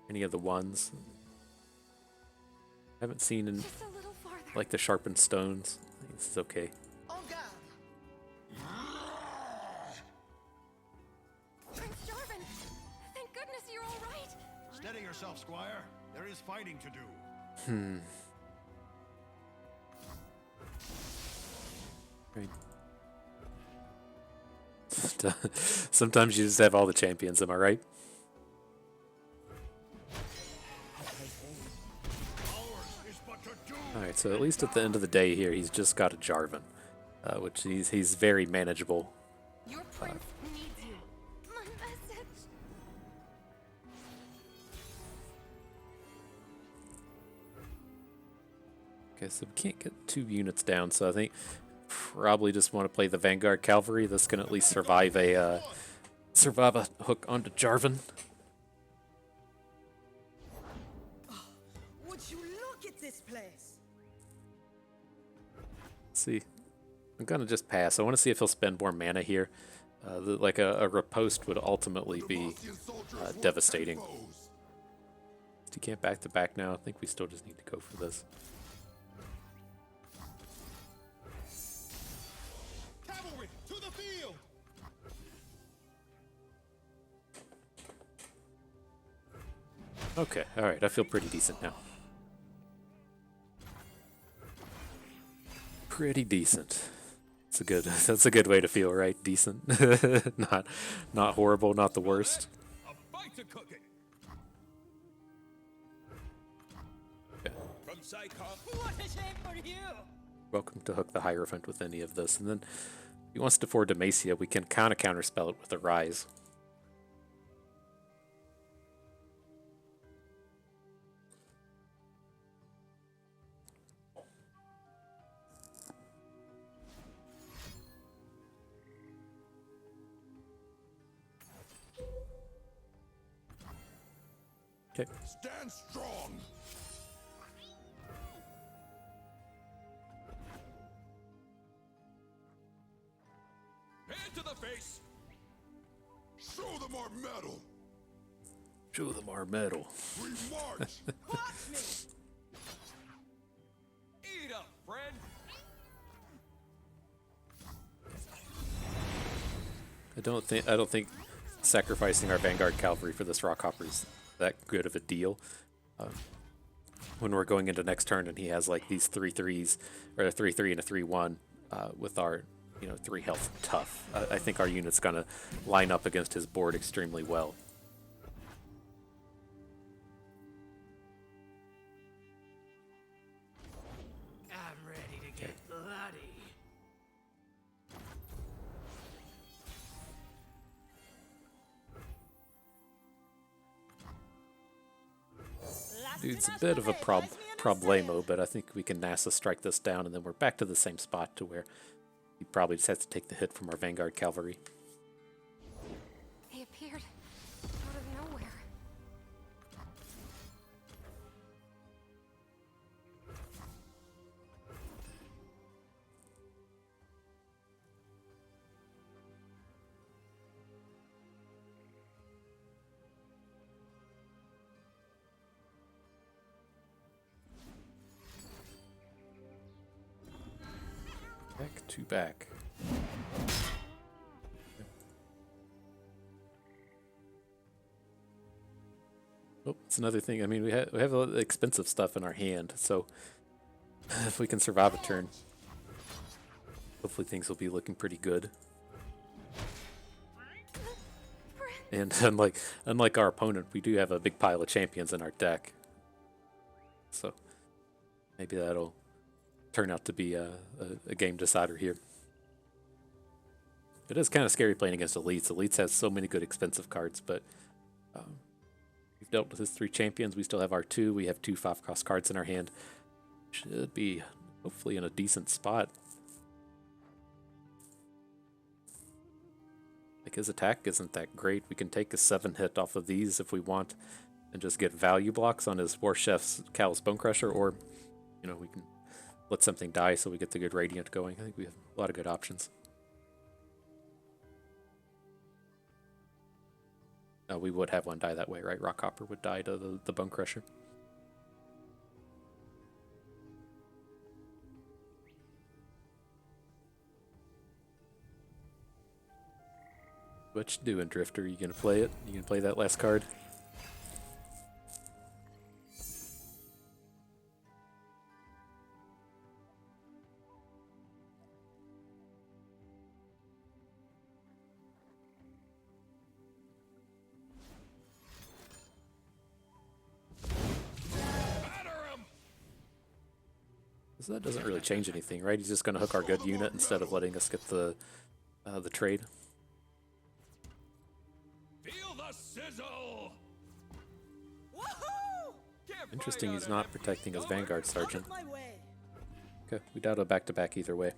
Any of the ones? Haven't seen in Just a little farther. like the Sharpened Stones. I think this is okay. En garde. Prince Jarvan, thank goodness you're all right. Steady yourself, Squire. There is fighting to do. Right. Sometimes you just have all the champions, am I right? Alright, so at least at the end of the day here, he's just got a Jarvan, which he's very manageable. Your prince needs you. My message. Okay, so we can't get 2 units down, so I think probably just want to play the Vanguard Cavalry. This can at least survive a hook onto Jarvan. Would you look at this place? Let's see. I'm gonna just pass. I want to see if he'll spend more mana here. Like a riposte would ultimately be devastating. He can't back to back now. I think we still just need to go for this. Cavalry, to the field! Okay, alright, I feel pretty decent now. Pretty decent. That's a good way to feel, right? Decent. not horrible, not the worst. A bite to cooking! Okay. From Psychop, What a shame for you! Welcome to hook the Hierophant with any of this. And then if he wants to forward Demacia, we can kind of counterspell it with a Rise. Okay. stand strong! Hand to the face! Show them our metal! Show them our metal. We march! Watch me! Eat up, friend! I don't think sacrificing our Vanguard Cavalry for this Rockhopper is that good of a deal. When we're going into next turn and he has like these 3/3s, or a 3/3 and a 3/1 with our 3 health tough, I think our unit's gonna line up against his board extremely well. I'm ready to get bloody. Dude's a bit of a problemo, but I think we can NASA strike this down, and then we're back to the same spot to where he probably just has to take the hit from our Vanguard Cavalry. They appeared out of nowhere. Back to back. Oh, it's another thing. I mean, we have a lot of expensive stuff in our hand, so if we can survive a turn, hopefully things will be looking pretty good. And unlike our opponent, we do have a big pile of champions in our deck, so maybe that'll turn out to be a game decider here. It is kind of scary playing against elites. Elites has so many good expensive cards, but we've dealt with his 3 champions. We still have our 2. We have 2 5-cost cards in our hand. Should be hopefully in a decent spot. Like, his attack isn't that great. We can take a 7-hit off of these if we want and just get value blocks on his War Chef's Callous Bone Crusher, or, you know, we can let something die so we get the good Radiant going. I think we have a lot of good options. We would have one die that way, right? Rockhopper would die to the Bone Crusher. What you doing, Drifter? You gonna play it? You gonna play that last card? So that doesn't really change anything, right? He's just gonna hook our good unit instead of letting us get the trade. Feel the sizzle! Interesting, he's not protecting his Vanguard Sergeant. Okay, we doubt a back-to-back either way.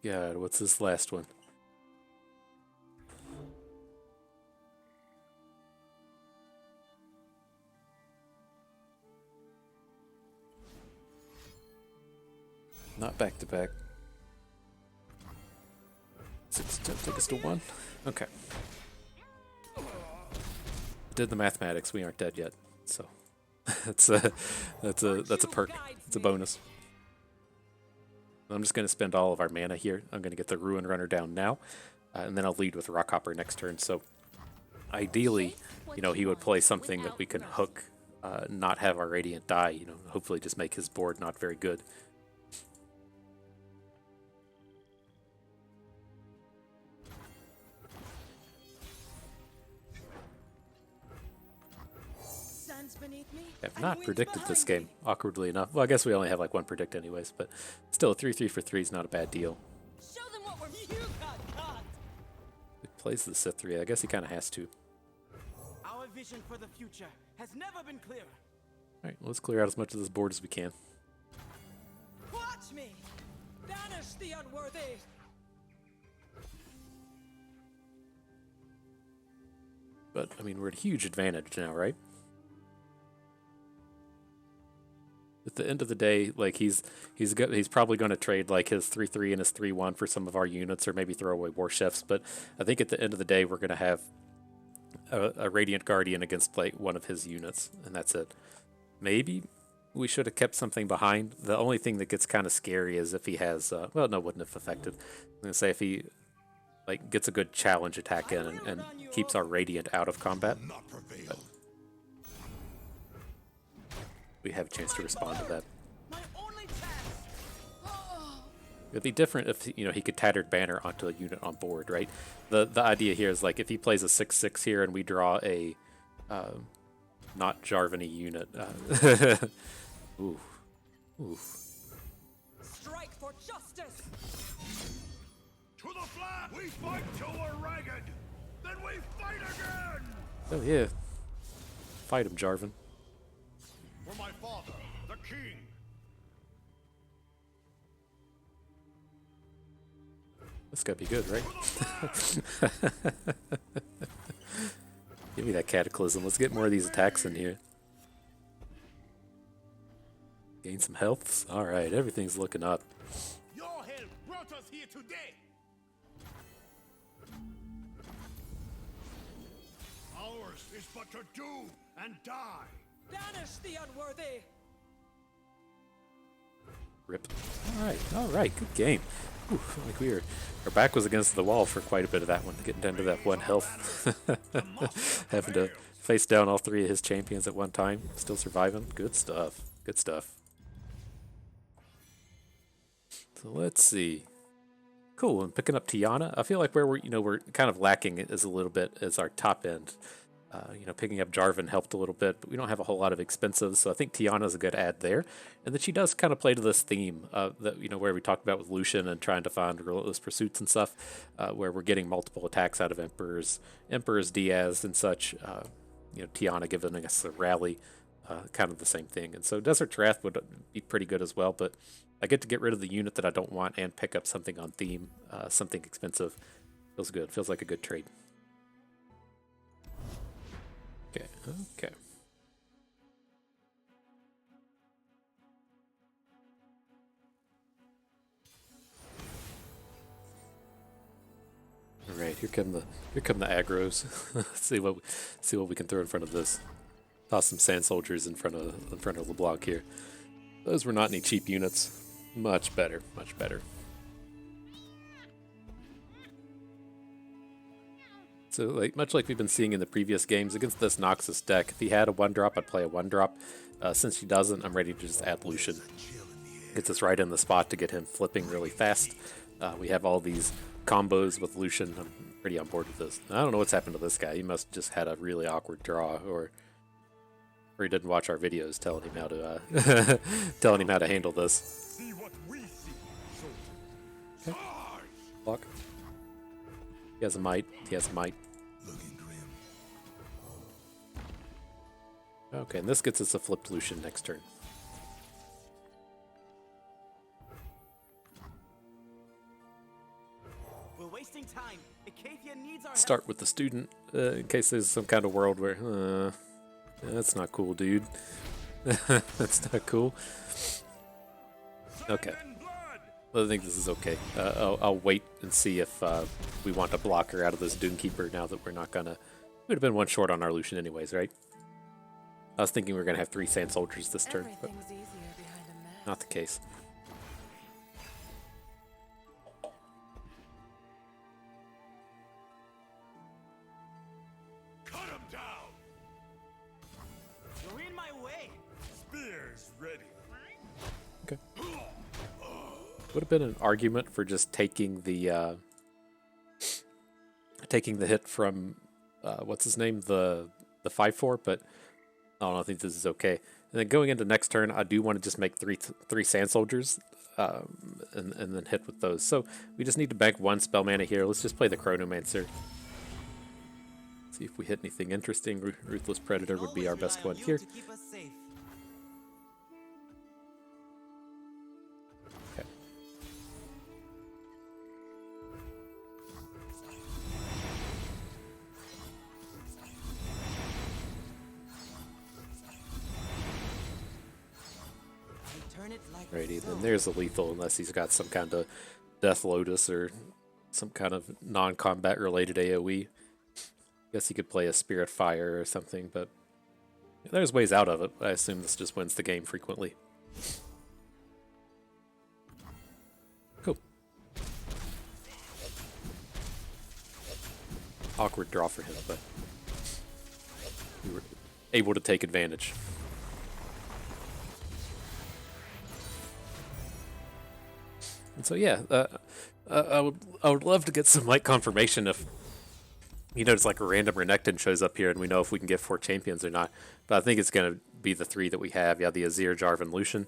God, what's this last one? Not back to back. 6 take us to 1. Okay. Did the mathematics. We aren't dead yet, so that's a perk. It's a bonus. I'm just going to spend all of our mana here. I'm going to get the Ruin Runner down now, and then I'll lead with Rockhopper next turn. So ideally, you know, he would play something that we can hook, not have our Radiant die, you know, hopefully just make his board not very good. I've not predicted this game, awkwardly enough. Well, I guess we only have like 1 predict anyways, but still a 3-3 for 3 is not a bad deal. Show them what you got. He plays the Sith 3. I guess he kind of has to. Our vision for the future has never been clearer. Alright, let's clear out as much of this board as we can. Watch me. Banish the unworthy. But, I mean, we're at a huge advantage now, right? At the end of the day, like he's probably going to trade like his 3-3 and his 3-1 for some of our units, or maybe throw away War Chefs. But I think at the end of the day, we're going to have a Radiant Guardian against like one of his units, and that's it. Maybe we should have kept something behind. The only thing that gets kind of scary is if he has, well, no, wouldn't have affected. I'm going to say if he like gets a good challenge attack in and keeps our Radiant out of combat. But we have a chance to respond to that. It'd be different if, you know, he could Tattered Banner onto a unit on board, right? The idea here is like if he plays a 6/6 here and we draw a not Jarvan-y unit. Ooh. Ooh. Strike for justice. To the flat! We fight till we're ragged! Then we fight again! Oh yeah. Fight him, Jarvan. For my father, the king! This gotta be good, right? Give me that Cataclysm. Let's get more of these attacks in here. Gain some health. Alright, everything's looking up. Your help brought us here today. Ours is but to do and die. Banish the unworthy! Rip. All right, good game. Ooh, like our back was against the wall for quite a bit of that one, getting down to that 1 health. Having to face down all 3 of his champions at one time, still surviving. Good stuff. Good stuff. So let's see. Cool, and picking up Tiana. I feel like where we're kind of lacking is a little bit as our top end. Picking up Jarvan helped a little bit, but we don't have a whole lot of expensive, so I think Tiana's a good add there. And then she does kind of play to this theme that where we talked about with Lucian and trying to find relentless pursuits and stuff, where we're getting multiple attacks out of Emperors, Diaz and such. Tiana giving us a rally, kind of the same thing. And so Desert Wrath would be pretty good as well, but I get to get rid of the unit that I don't want and pick up something on theme, something expensive. Feels good. Feels like a good trade. Okay. All right, here come the agros. see what we can throw in front of this. Toss some sand soldiers in front of LeBlanc here. Those were not any cheap units. Much better, much better. So, much like we've been seeing in the previous games, against this Noxus deck, if he had a 1-drop, I'd play a 1-drop. Since he doesn't, I'm ready to just add Lucian. Gets us right in the spot to get him flipping really fast. We have all these combos with Lucian. I'm pretty on board with this. I don't know what's happened to this guy. He must have just had a really awkward draw, or he didn't watch our videos telling him how to handle this. See what we see. Okay. Block. He has a might. Looking grim. Okay, and this gets us a flipped Lucian next turn. We're wasting time. Acacia needs our Start with the student, in case there's some kind of world where, that's not cool, dude. That's not cool. Okay. I think this is okay. I'll wait and see if we want a blocker out of this Dunekeeper now that we're not gonna... We'd have been 1 short on our Lucian anyways, right? I was thinking we were gonna have 3 Sand Soldiers this turn, but Everything's easier behind a mask. not the case. Cut him down. You're in my way. Spears ready. Okay. Would have been an argument for just taking the hit from what's his name, the 5/4, but I don't know, I think this is okay. And then going into next turn, I do want to just make three Sand Soldiers, and then hit with those. So we just need to bank 1 spell mana here. Let's just play the Chronomancer. See if we hit anything interesting. Ruthless Predator would be our best one here. To keep us safe. Okay. Turn it like Alrighty, so. then there's a lethal, unless he's got some kind of Death Lotus or some kind of non-combat related AoE. Guess he could play a Spirit Fire or something, but there's ways out of it. I assume this just wins the game frequently. Cool. Awkward draw for him, but we were able to take advantage. And so yeah, I would love to get some confirmation if it's like a random Renekton shows up here and we know if we can get 4 champions or not. But I think it's gonna be the 3 that we have. Yeah, the Azir, Jarvan, Lucian,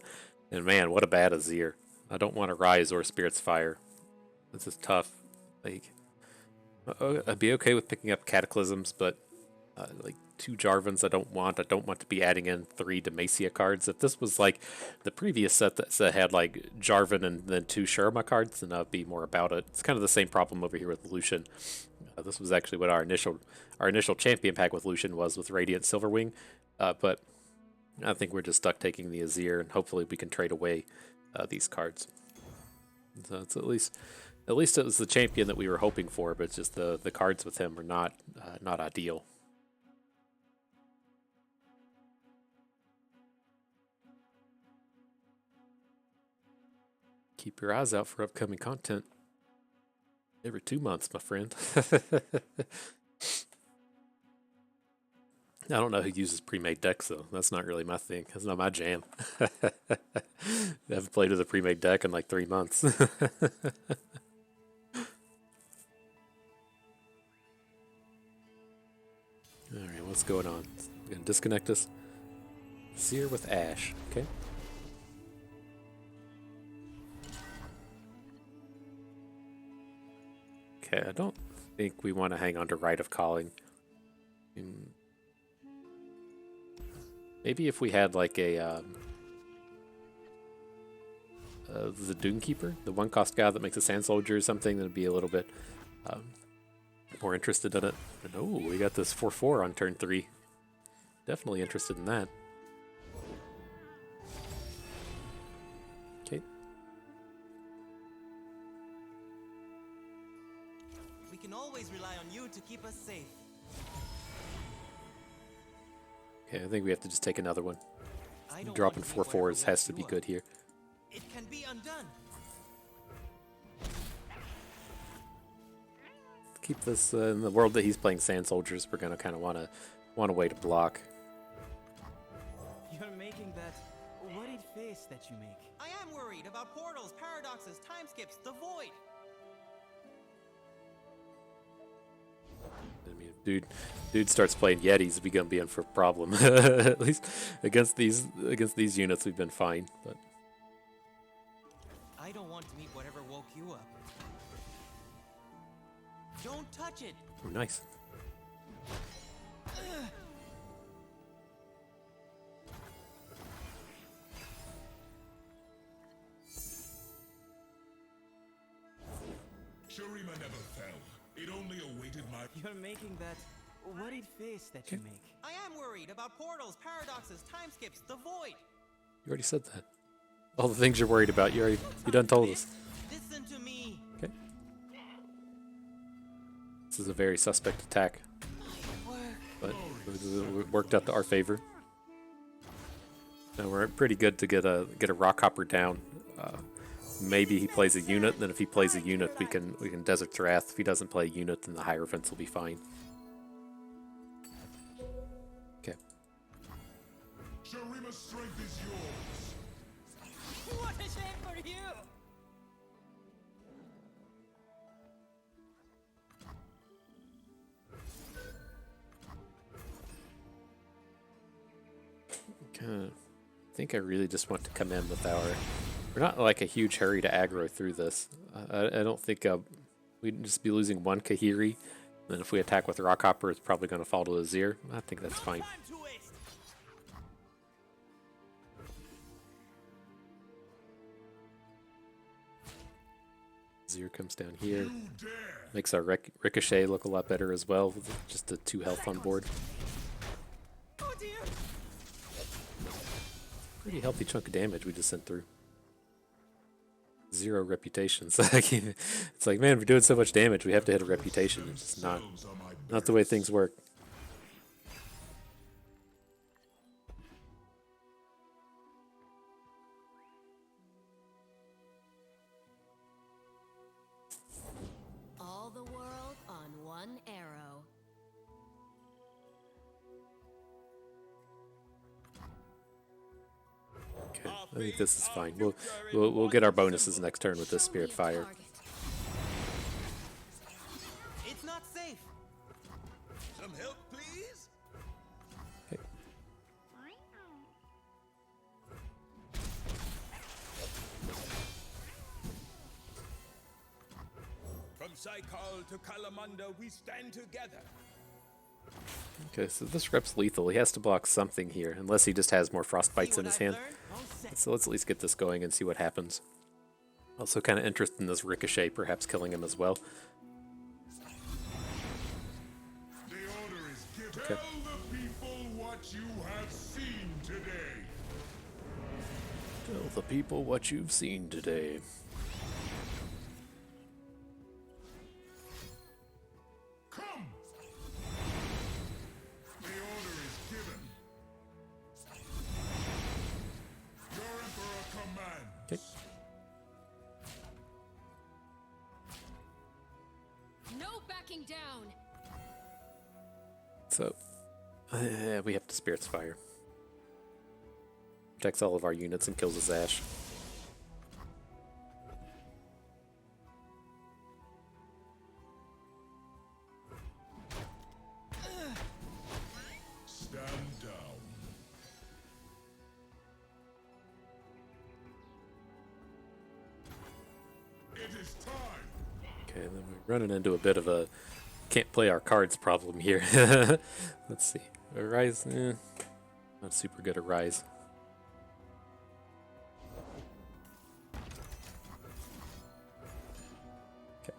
and man, what a bad Azir. I don't want to Rise or Spirit's Fire. This is tough. I'd be okay with picking up Cataclysms, but 2 Jarvans I don't want. I don't want to be adding in 3 Demacia cards. If this was like the previous set that had Jarvan and then 2 Shurima cards, then I'd be more about it. It's kind of the same problem over here with Lucian. This was actually what our initial champion pack with Lucian was with Radiant Silverwing, but I think we're just stuck taking the Azir, and hopefully we can trade away these cards. So it's at least it was the champion that we were hoping for, but it's just the cards with him are not ideal. Keep your eyes out for upcoming content. Every 2 months, my friend. I don't know who uses pre-made decks, though. That's not really my thing. That's not my jam. I haven't played with a pre-made deck in like 3 months. Alright, what's going on? We're going to disconnect us. Seer with Ash. Okay. Okay, I don't think we want to hang on to Rite of Calling. Maybe if we had like a the Doomkeeper, the 1-cost guy that makes a Sand Soldier or something, that'd be a little bit more interested in it. But oh, we got this 4/4 on turn 3. Definitely interested in that. Okay. We can always rely on you to keep us safe. Okay, I think we have to just take another one. I don't Dropping want to be 4/4s whatever has to woke be you good up. here. It can be undone. Keep this in the world that he's playing Sand Soldiers. We're gonna kind of want a way to block. You're making that worried face that you make. I am worried about portals, paradoxes, time skips, the void. I mean, if dude starts playing Yetis, we're gonna be in for a problem. At least against these units, we've been fine. But I don't want to meet whatever woke you up. Don't touch it. oh, nice. Shurima never fell. It only awaited my... You're making that worried face that you make. I am worried about portals, paradoxes, time skips, the void. You already said that. All the things you're worried about, you done told us. Listen to me. Okay. This is a very suspect attack, but it worked out to our favor. Now we're pretty good to get a rock hopper down. Maybe he plays a unit. Then if he plays a unit, we can Desert's Wrath. If he doesn't play a unit, then the Hierophants will be fine. Okay. Shurima's strength is yours. What a shame for you. I think I really just want to come in with our... We're not like a huge hurry to aggro through this. I don't think we'd just be losing one Kahiri. Then if we attack with Rockhopper, it's probably going to fall to Azir. I think that's fine. Time to waste. Azir comes down here. You dare! Makes our Ricochet look a lot better as well, with just a 2 health on board. Oh dear. Pretty healthy chunk of damage we just sent through. 0 reputations. It's like, man, we're doing so much damage, we have to hit a reputation. It's just not the way things work. All the world on one arrow. Okay, I think this is fine. We'll get our bonuses next turn with this Show me Spirit a Fire. target. It's not safe. Some help, please? Okay. From Saikal to Kalamanda, we stand together. Okay, so this rep's lethal. He has to block something here, unless he just has more Frostbites in his hand. So let's at least get this going and see what happens. Also kind of interested in this Ricochet, perhaps killing him as well. The order is given. Okay. Tell the people what you have seen today. Tell the people what you've seen today. backing down. So, we have to Spirit's Fire. Protects all of our units and kills his Ash. Stand down. It is time. Okay, then we're running into a bit of a can't play our cards problem here. Let's see. A Rise, not super good at Rise. Okay.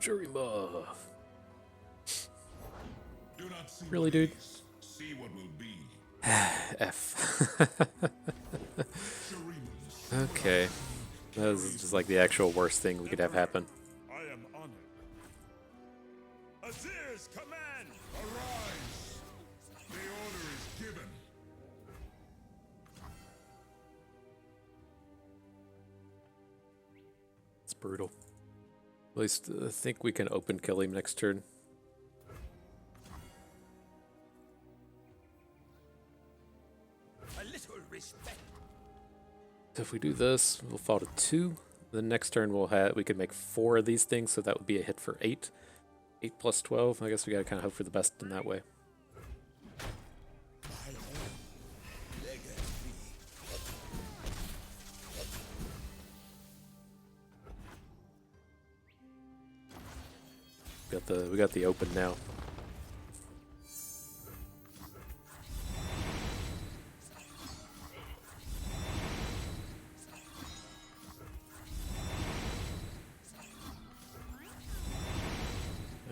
Shurima! Do not see Really, what dude? is, see what will be. F. Shuriman's Okay. That was just like the actual worst thing we could have happen. I am honored. Azir's command! arise. The order is given. It's brutal. At least I think we can open kill him next turn. A little respect. So if we do this, we'll fall to 2. The next turn we could make 4 of these things, so that would be a hit for 8. 8 plus 12. I guess we gotta kind of hope for the best in that way. We got the open now.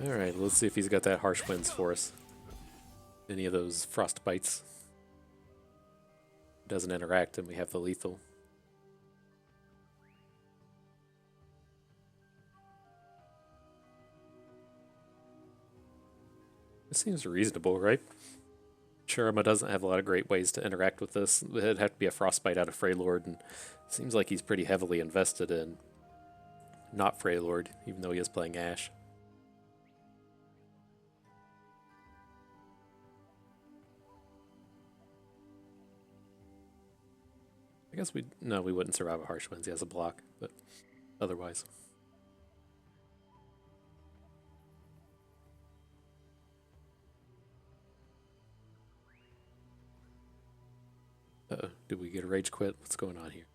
Alright, let's see if he's got that harsh winds for us. Any of those frost bites. Doesn't interact and we have the lethal. It seems reasonable, right? Shurima doesn't have a lot of great ways to interact with this. It'd have to be a frostbite out of Freylord, and it seems like he's pretty heavily invested in not Freylord, even though he is playing Ashe. I guess we wouldn't survive a harsh winds. He has a block, but otherwise. Uh-oh, did we get a rage quit? What's going on here?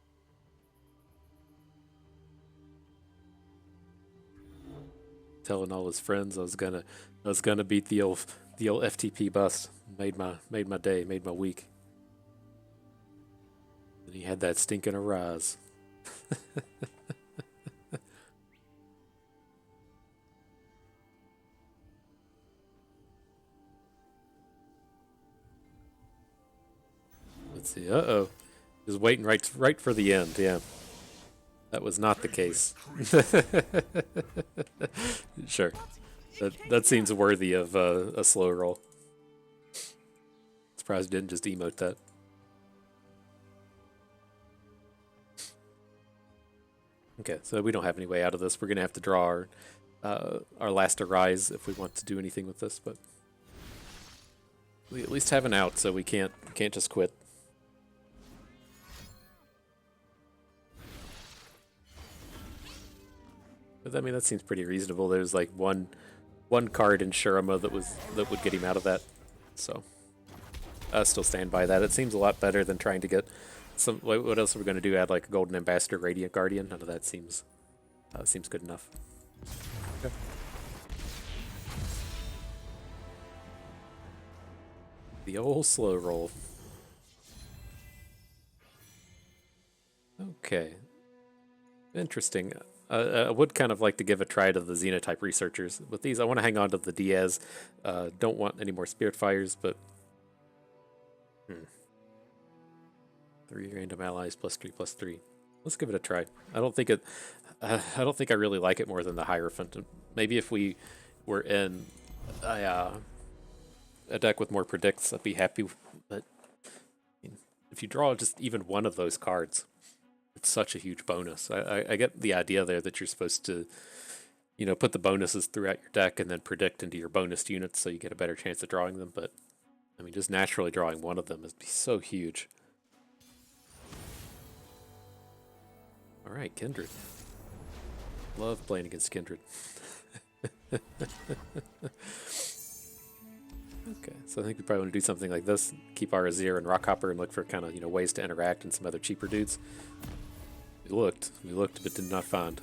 Telling all his friends I was gonna beat the old FTP bust. Made my day, made my week. And he had that stinking Arise. Let's see. Uh-oh. Just waiting right for the end, yeah. That was not the case. Sure. That seems worthy of a slow roll. Surprised he didn't just emote that. Okay, so we don't have any way out of this. We're gonna have to draw our last Arise if we want to do anything with this, but we at least have an out, so we can't just quit. But I mean, that seems pretty reasonable. There's like one card in Shurima that would get him out of that. So I still stand by that. It seems a lot better than trying to get some. What else are we going to do? Add like a Golden Ambassador, Radiant Guardian. None of that seems good enough. Okay. The old slow roll. Okay. Interesting. I would kind of like to give a try to the Xenotype researchers. With these, I want to hang on to the Diaz. Don't want any more Spirit Fires, but 3 random allies +3/+3. Let's give it a try. I don't think I really like it more than the Hierophant. Maybe if we were in a deck with more predicts, I'd be happy. But if you draw just even one of those cards, it's such a huge bonus. I get the idea there that you're supposed to, put the bonuses throughout your deck and then predict into your bonus units so you get a better chance of drawing them. But I mean, just naturally drawing one of them would be so huge. All right, Kindred. Love playing against Kindred. Okay, so I think we probably want to do something like this. Keep our Azir and Rockhopper and look for kind of, ways to interact and some other cheaper dudes. We looked, but did not find.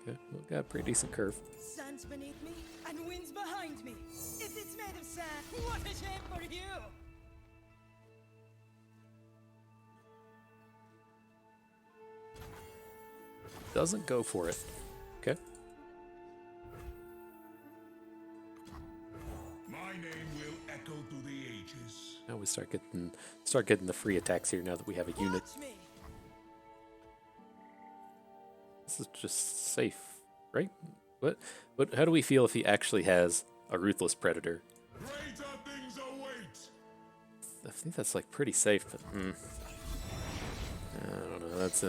Okay, well, got a pretty decent curve. Sands beneath me and winds behind me. If it's made of sand, what a shame for you! Doesn't go for it. Okay. My name will echo through the ages. Now we start getting the free attacks here now that we have a unit. Watch me. This is just safe, right? What how do we feel if he actually has a Ruthless Predator? Greater things await. I think that's like pretty safe, but I don't know. That's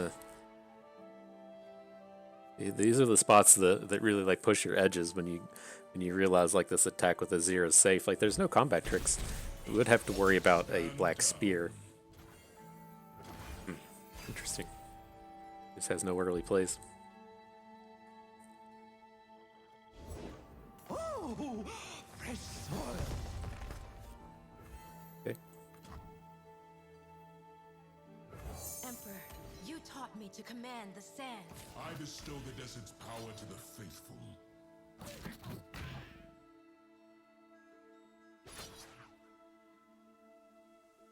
these are the spots that really like push your edges when you realize like this attack with Azir is safe. Like there's no combat tricks. We would have to worry about a black spear. Interesting. This has no early plays. Oh, fresh soil. Okay. Emperor, you taught me to command the sand. I bestow the desert's power to the faithful.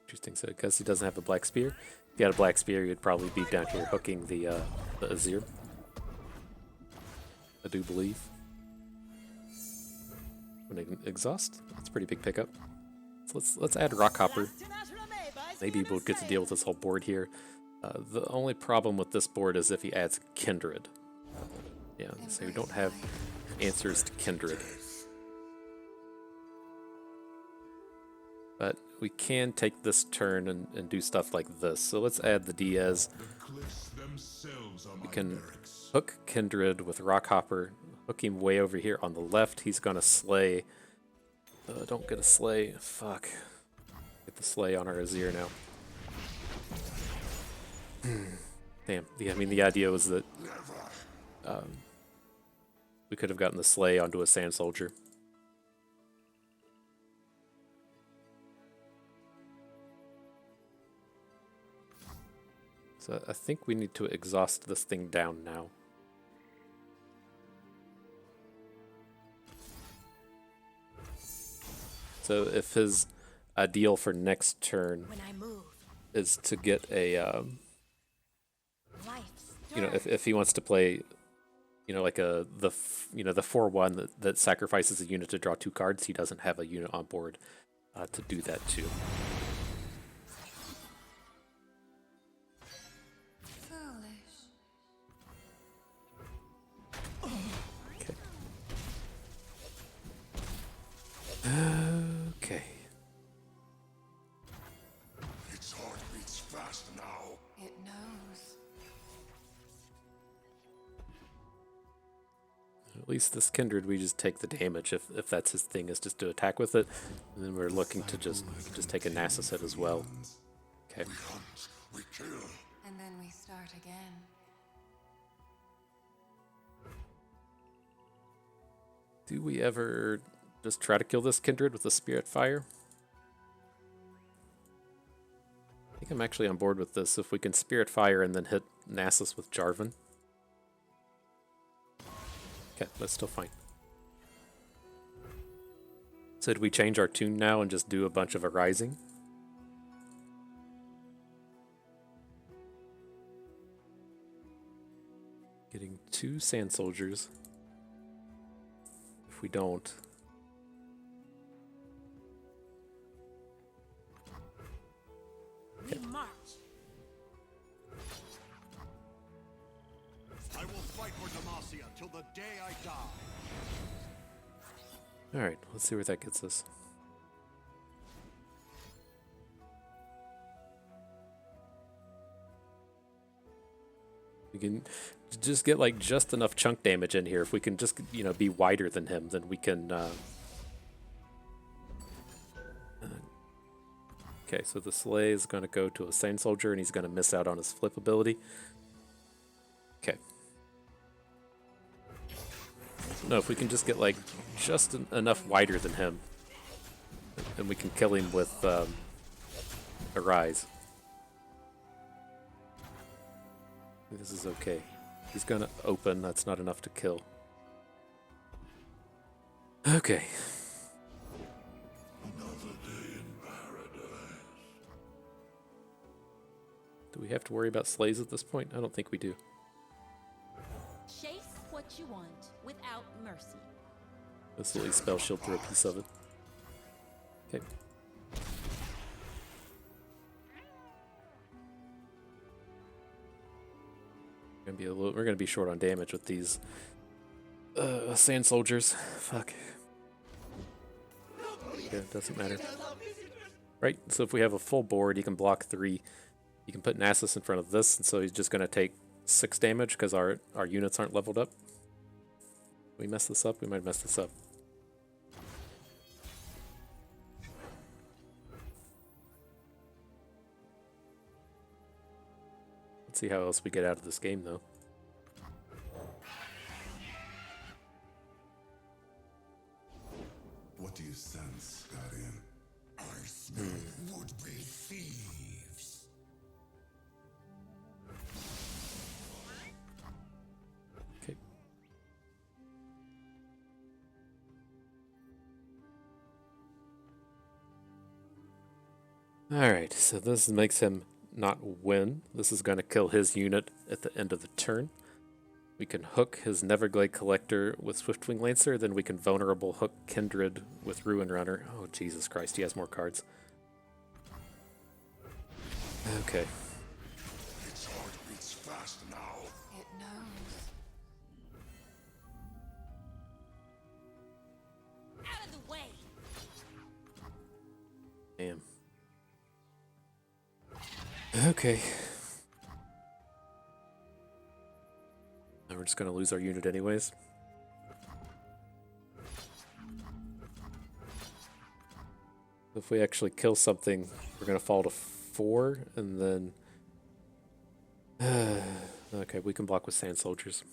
Interesting. So because he doesn't have a black spear, if he had a black spear, you'd probably be down here hooking the Azir. I do believe. Exhaust. That's a pretty big pickup. So let's add Rockhopper. Maybe we'll get to deal with this whole board here. The only problem with this board is if he adds Kindred. Yeah, so we don't have answers to Kindred. But we can take this turn and do stuff like this. So let's add the Diaz. The cliffs themselves are We my can barracks. hook Kindred with Rockhopper. Hook him way over here on the left. He's gonna slay. Don't get a slay. Fuck. Get the slay on our Azir now. Damn. I mean, the idea was that we could have gotten the slay onto a Sand Soldier. So I think we need to exhaust this thing down now. So if his ideal for next turn When I move, is to get a, life if he wants to play, like the 4/1 that sacrifices a unit to draw 2 cards, he doesn't have a unit on board to do that too. foolish. Okay. Okay. Its heart beats fast now. It knows. At least this Kindred, we just take the damage if that's his thing, is just to attack with it. And then we're looking to just take a Nasus hit as well. Okay. We hunt, we kill. And then we start again. Do we ever just try to kill this Kindred with the Spirit Fire? I think I'm actually on board with this. If we can Spirit Fire and then hit Nasus with Jarvan. Okay, that's still fine. So did we change our tune now and just do a bunch of a Rising? Getting 2 Sand Soldiers. If we don't... We march. mercy until the day I die. Alright, let's see where that gets us. We can just get like just enough chunk damage in here. If we can just, you know, be wider than him, then we can... Okay, so the Slay is going to go to a Sand Soldier, and he's going to miss out on his flip ability. Okay. No, if we can just get like just enough wider than him, then we can kill him with Arise. This is okay. He's going to open. That's not enough to kill. Okay. Do we have to worry about slays at this point? I don't think we do. Chase what you want without mercy. This will at least spell shield through a piece of it. Okay. We're gonna be short on damage with these Sand Soldiers. Fuck. Yeah, it doesn't matter. Right, so if we have a full board, he can block 3. You can put Nasus in front of this, and so he's just going to take 6 damage because our units aren't leveled up. We mess this up? We might mess this up. Let's see how else we get out of this game, though. What do you sense, Guardian? I smell would-be thieves. Okay. Alright, so this makes him not win. This is going to kill his unit at the end of the turn. We can hook his Neverglade Collector with Swiftwing Lancer, then we can vulnerable hook Kindred with Ruin Runner. Oh, Jesus Christ, he has more cards. Okay. Its heart beats fast now. It knows. Out of the way. Damn. Okay. Now we're just going to lose our unit anyways. If we actually kill something, we're going to fall to 4, and then... okay, we can block with Sand Soldiers.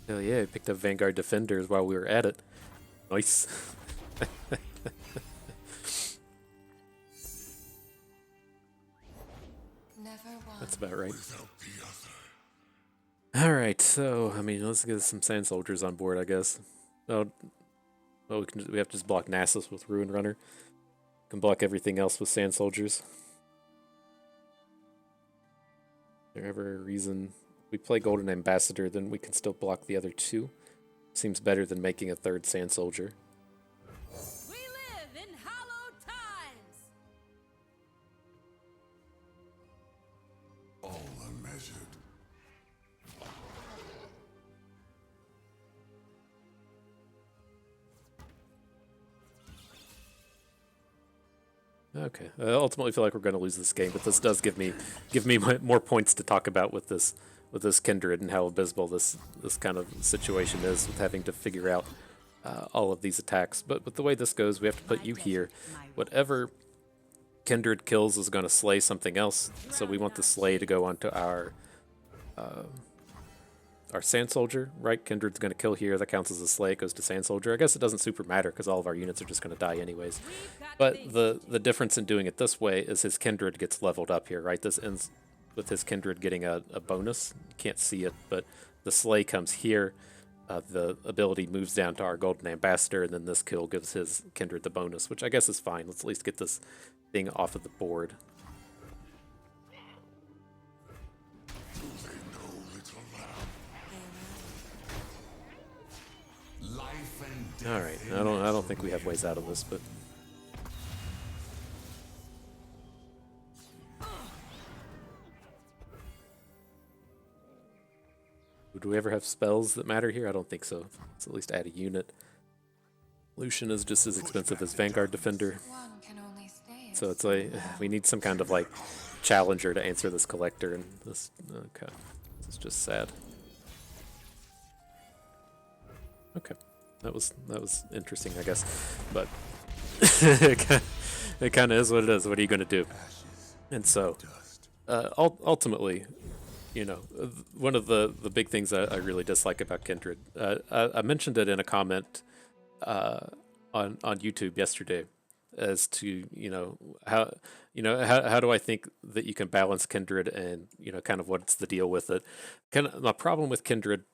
Hell yeah, I picked up Vanguard Defenders while we were at it. Nice. That's about right. Alright, so, I mean, let's get some Sand Soldiers on board, I guess. Oh, well, we have to just block Nasus with Ruin Runner. Can block everything else with Sand Soldiers. Is there ever a reason we play Golden Ambassador, then we can still block the other 2? Seems better than making a 3rd Sand Soldier. We live in hallowed times. All unmeasured. Okay. I ultimately feel like we're going to lose this game, but this does give me more points to talk about with this Kindred and how abysmal this kind of situation is with having to figure out all of these attacks. But with the way this goes, we have to put you here. Whatever Kindred kills is going to slay something else, so we want the slay to go onto our Sand Soldier, right? Kindred's going to kill here. That counts as a slay. It goes to Sand Soldier. I guess it doesn't super matter because all of our units are just going to die anyways. But the difference in doing it this way is his Kindred gets leveled up here, right? This ends with his Kindred getting a bonus. You can't see it, but the slay comes here. The ability moves down to our Golden Ambassador, and then this kill gives his Kindred the bonus, which I guess is fine. Let's at least get this thing off of the board. All right, I don't think we have ways out of this, but would we ever have spells that matter here? I don't think so. Let's at least add a unit. Lucian is just as expensive as Vanguard Defender, One can only stay. so it's like we need some kind of like challenger to answer this collector, and this okay, this is just sad. Okay, that was interesting, I guess, but it kind of is what it is. What are you going to do? And so, ultimately, you know, one of the big things I really dislike about Kindred, I mentioned it in a comment on YouTube yesterday, as to how do I think that you can balance Kindred, and kind of what's the deal with it. Kind of my problem with Kindred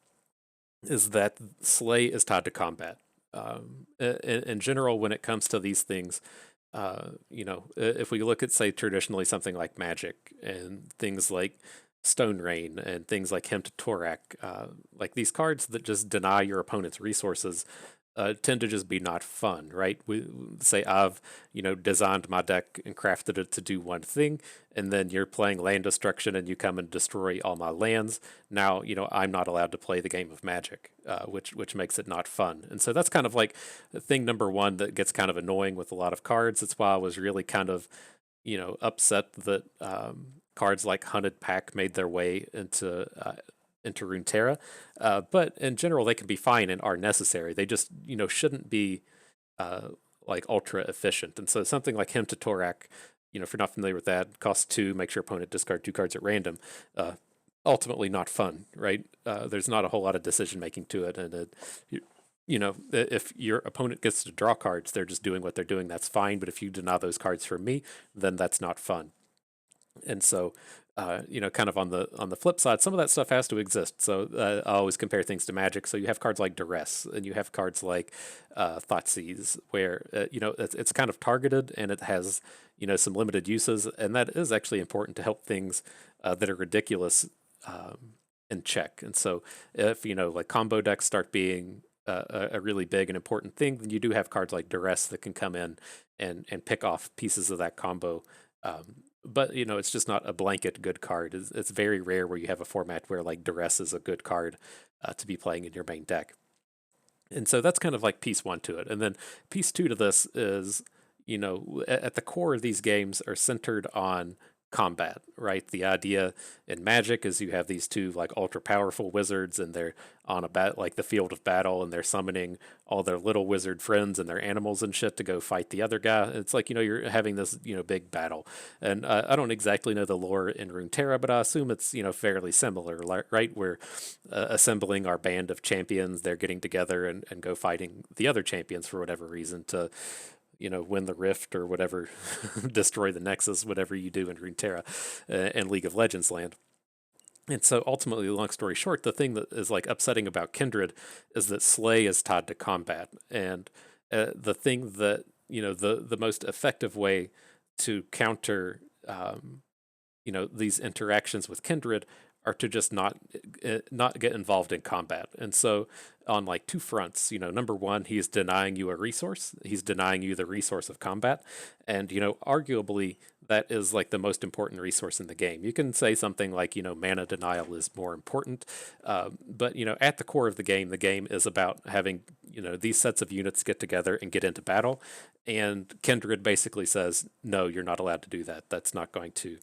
is that Slay is tied to combat. In general, when it comes to these things, if we look at, say, traditionally something like Magic and things like Stone Rain and things like Hymn to Torak, like these cards that just deny your opponent's resources, tend to just be not fun, right? We say I've designed my deck and crafted it to do one thing, and then you're playing land destruction and you come and destroy all my lands. Now I'm not allowed to play the game of Magic, which makes it not fun. And so that's kind of like thing number one that gets kind of annoying with a lot of cards. That's why I was really kind of upset that cards like Hunted Pack made their way into Runeterra, but in general they can be fine and are necessary. They just shouldn't be like ultra efficient. And so something like Hymn to Torak, if you're not familiar with that, costs 2, makes your opponent discard 2 cards at random. Ultimately not fun, right? There's not a whole lot of decision making to it, and if your opponent gets to draw cards, they're just doing what they're doing. That's fine, but if you deny those cards from me, then that's not fun. And so, kind of on the flip side, some of that stuff has to exist. So I always compare things to Magic. So you have cards like Duress, and you have cards like Thoughtseize, where it's kind of targeted and it has some limited uses, and that is actually important to help things that are ridiculous in check. And so if like combo decks start being a really big and important thing, then you do have cards like Duress that can come in and pick off pieces of that combo. But it's just not a blanket good card. It's very rare where you have a format where like Duress is a good card to be playing in your main deck. And so that's kind of like piece one to it. And then piece two to this is, at the core of these games are centered on combat, right? The idea in Magic is you have these two like ultra powerful wizards, and they're on like the field of battle, and they're summoning all their little wizard friends and their animals and shit to go fight the other guy. It's like you're having this big battle, and I don't exactly know the lore in Runeterra, but I assume it's fairly similar, right? We're assembling our band of champions. They're getting together and go fighting the other champions for whatever reason to win the rift or whatever, destroy the nexus, whatever you do in Runeterra and League of Legends land. And so ultimately, long story short, the thing that is like upsetting about Kindred is that Slay is tied to combat. And the thing that, the most effective way to counter, these interactions with Kindred are to just not get involved in combat. And so on like two fronts, number one, he's denying you a resource. He's denying you the resource of combat. And, arguably that is like the most important resource in the game. You can say something like, mana denial is more important. But, at the core of the game is about having, these sets of units get together and get into battle. And Kindred basically says, no, you're not allowed to do that. That's not going to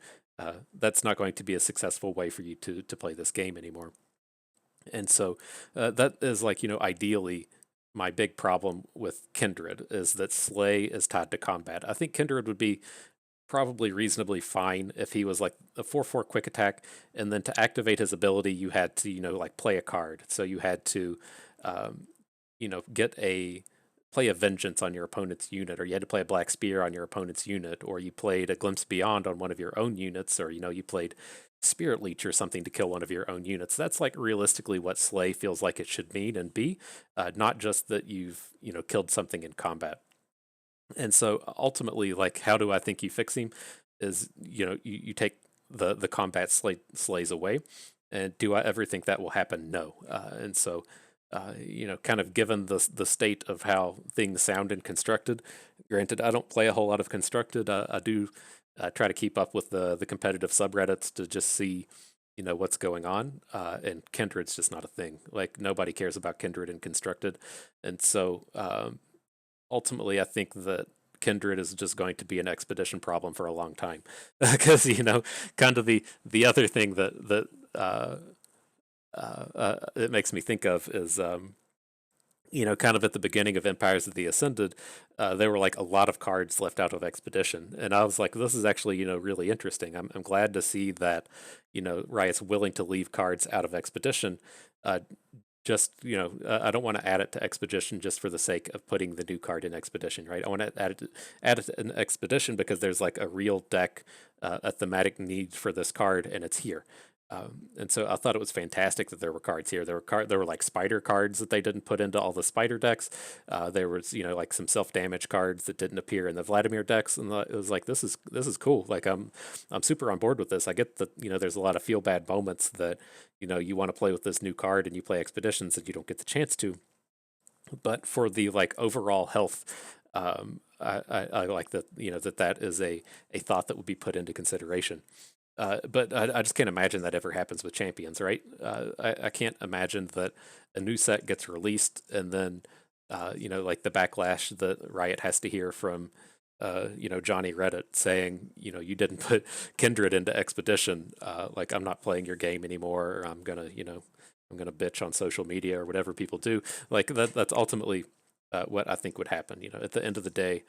be a successful way for you to play this game anymore. And so that is like, ideally my big problem with Kindred is that Slay is tied to combat. I think Kindred would be probably reasonably fine if he was like a 4/4 quick attack, and then to activate his ability, you had to, like play a card. So you had to, play a Vengeance on your opponent's unit, or you had to play a Black Spear on your opponent's unit, or you played a Glimpse Beyond on one of your own units, or, you played Spirit Leech or something to kill one of your own units. That's like realistically what Slay feels like it should mean and be, not just that you've, killed something in combat. And so ultimately, like, how do I think you fix him is, you take the combat slays away. And do I ever think that will happen? No. And so kind of given the state of how things sound in constructed. Granted, I don't play a whole lot of constructed. I do try to keep up with the competitive subreddits to just see what's going on. And Kindred's just not a thing. Like nobody cares about Kindred and constructed, and so ultimately, I think that Kindred is just going to be an expedition problem for a long time, because kind of the other thing that it makes me think of is kind of at the beginning of Empires of the Ascended, there were like a lot of cards left out of Expedition, and I was like, this is actually really interesting. I'm glad to see that Riot's willing to leave cards out of Expedition. Just I don't want to add it to Expedition just for the sake of putting the new card in Expedition, right? I want to add it in Expedition because there's like a real deck, a thematic need for this card, and it's here. And so I thought it was fantastic that there were cards here. There were like spider cards that they didn't put into all the spider decks. There was like some self damage cards that didn't appear in the Vladimir decks, and it was like this is cool. Like I'm super on board with this. I get that there's a lot of feel bad moments that you want to play with this new card and you play expeditions and you don't get the chance to. But for the like overall health, I like that that is a thought that would be put into consideration. But I just can't imagine that ever happens with champions, right? I can't imagine that a new set gets released and then, like the backlash that Riot has to hear from, Johnny Reddit saying, you didn't put Kindred into Expedition. Like I'm not playing your game anymore. Or I'm gonna bitch on social media or whatever people do. Like that's ultimately what I think would happen. At the end of the day.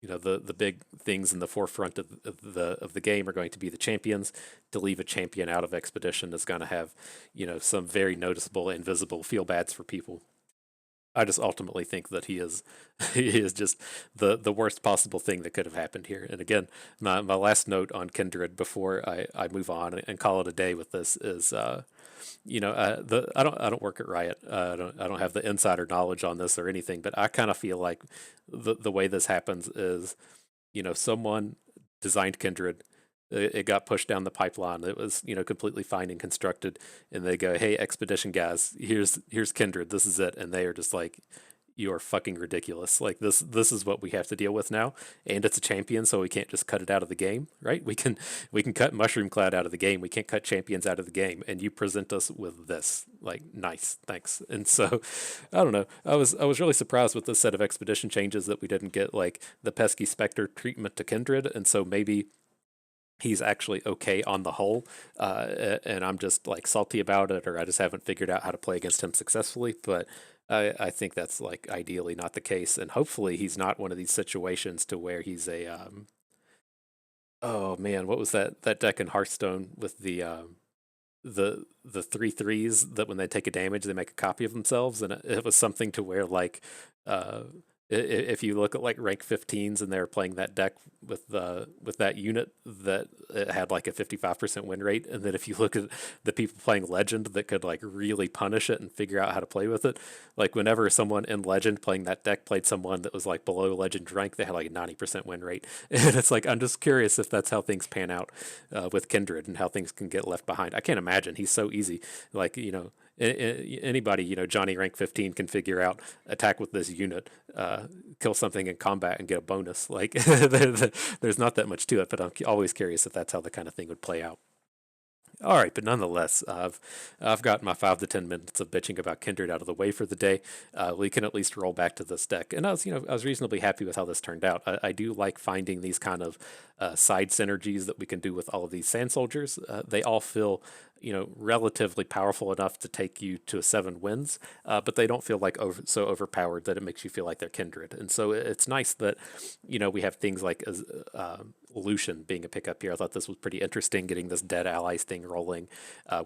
The big things in the forefront of the game are going to be the champions. To leave a champion out of Expedition is going to have some very noticeable and visible feel bads for people. I just ultimately think that he is just the worst possible thing that could have happened here. And again, my last note on Kindred before I move on and call it a day with this is I don't work at Riot. I don't have the insider knowledge on this or anything, but I kind of feel like the way this happens is someone designed Kindred. It got pushed down the pipeline. It was completely fine and constructed, and they go, "Hey, Expedition guys, here's Kindred. This is it," and they are just like, "You are fucking ridiculous. Like this is what we have to deal with now, and it's a champion, so we can't just cut it out of the game, right? We can cut Mushroom Cloud out of the game. We can't cut champions out of the game, and you present us with this. Like, nice, thanks." And so, I don't know. I was really surprised with this set of Expedition changes that we didn't get like the pesky Spectre treatment to Kindred, and so maybe he's actually okay on the whole, and I'm just like salty about it, or I just haven't figured out how to play against him successfully. But I think that's like ideally not the case, and hopefully he's not one of these situations to where he's a oh man, what was that deck in Hearthstone with the 3/3s that when they take a damage they make a copy of themselves, and it was something to where like if you look at like rank 15s and they're playing that deck with that unit, that it had like a 55% win rate, and then if you look at the people playing Legend that could like really punish it and figure out how to play with it, like whenever someone in Legend playing that deck played someone that was like below Legend rank, they had like a 90% win rate. And it's like I'm just curious if that's how things pan out with Kindred and how things can get left behind. I can't imagine. He's so easy. Like anybody, Johnny rank 15 can figure out attack with this unit, kill something in combat and get a bonus. Like there's not that much to it, but I'm always curious if that's how the kind of thing would play out. All right, but nonetheless, I've got my 5 to 10 minutes of bitching about Kindred out of the way for the day. We can at least roll back to this deck, and I was reasonably happy with how this turned out. I do like finding these kind of side synergies that we can do with all of these Sand Soldiers. They all feel relatively powerful enough to take you to 7 wins, but they don't feel like so overpowered that it makes you feel like they're Kindred. And so it's nice that we have things like Lucian being a pickup here. I thought this was pretty interesting, getting this dead allies thing rolling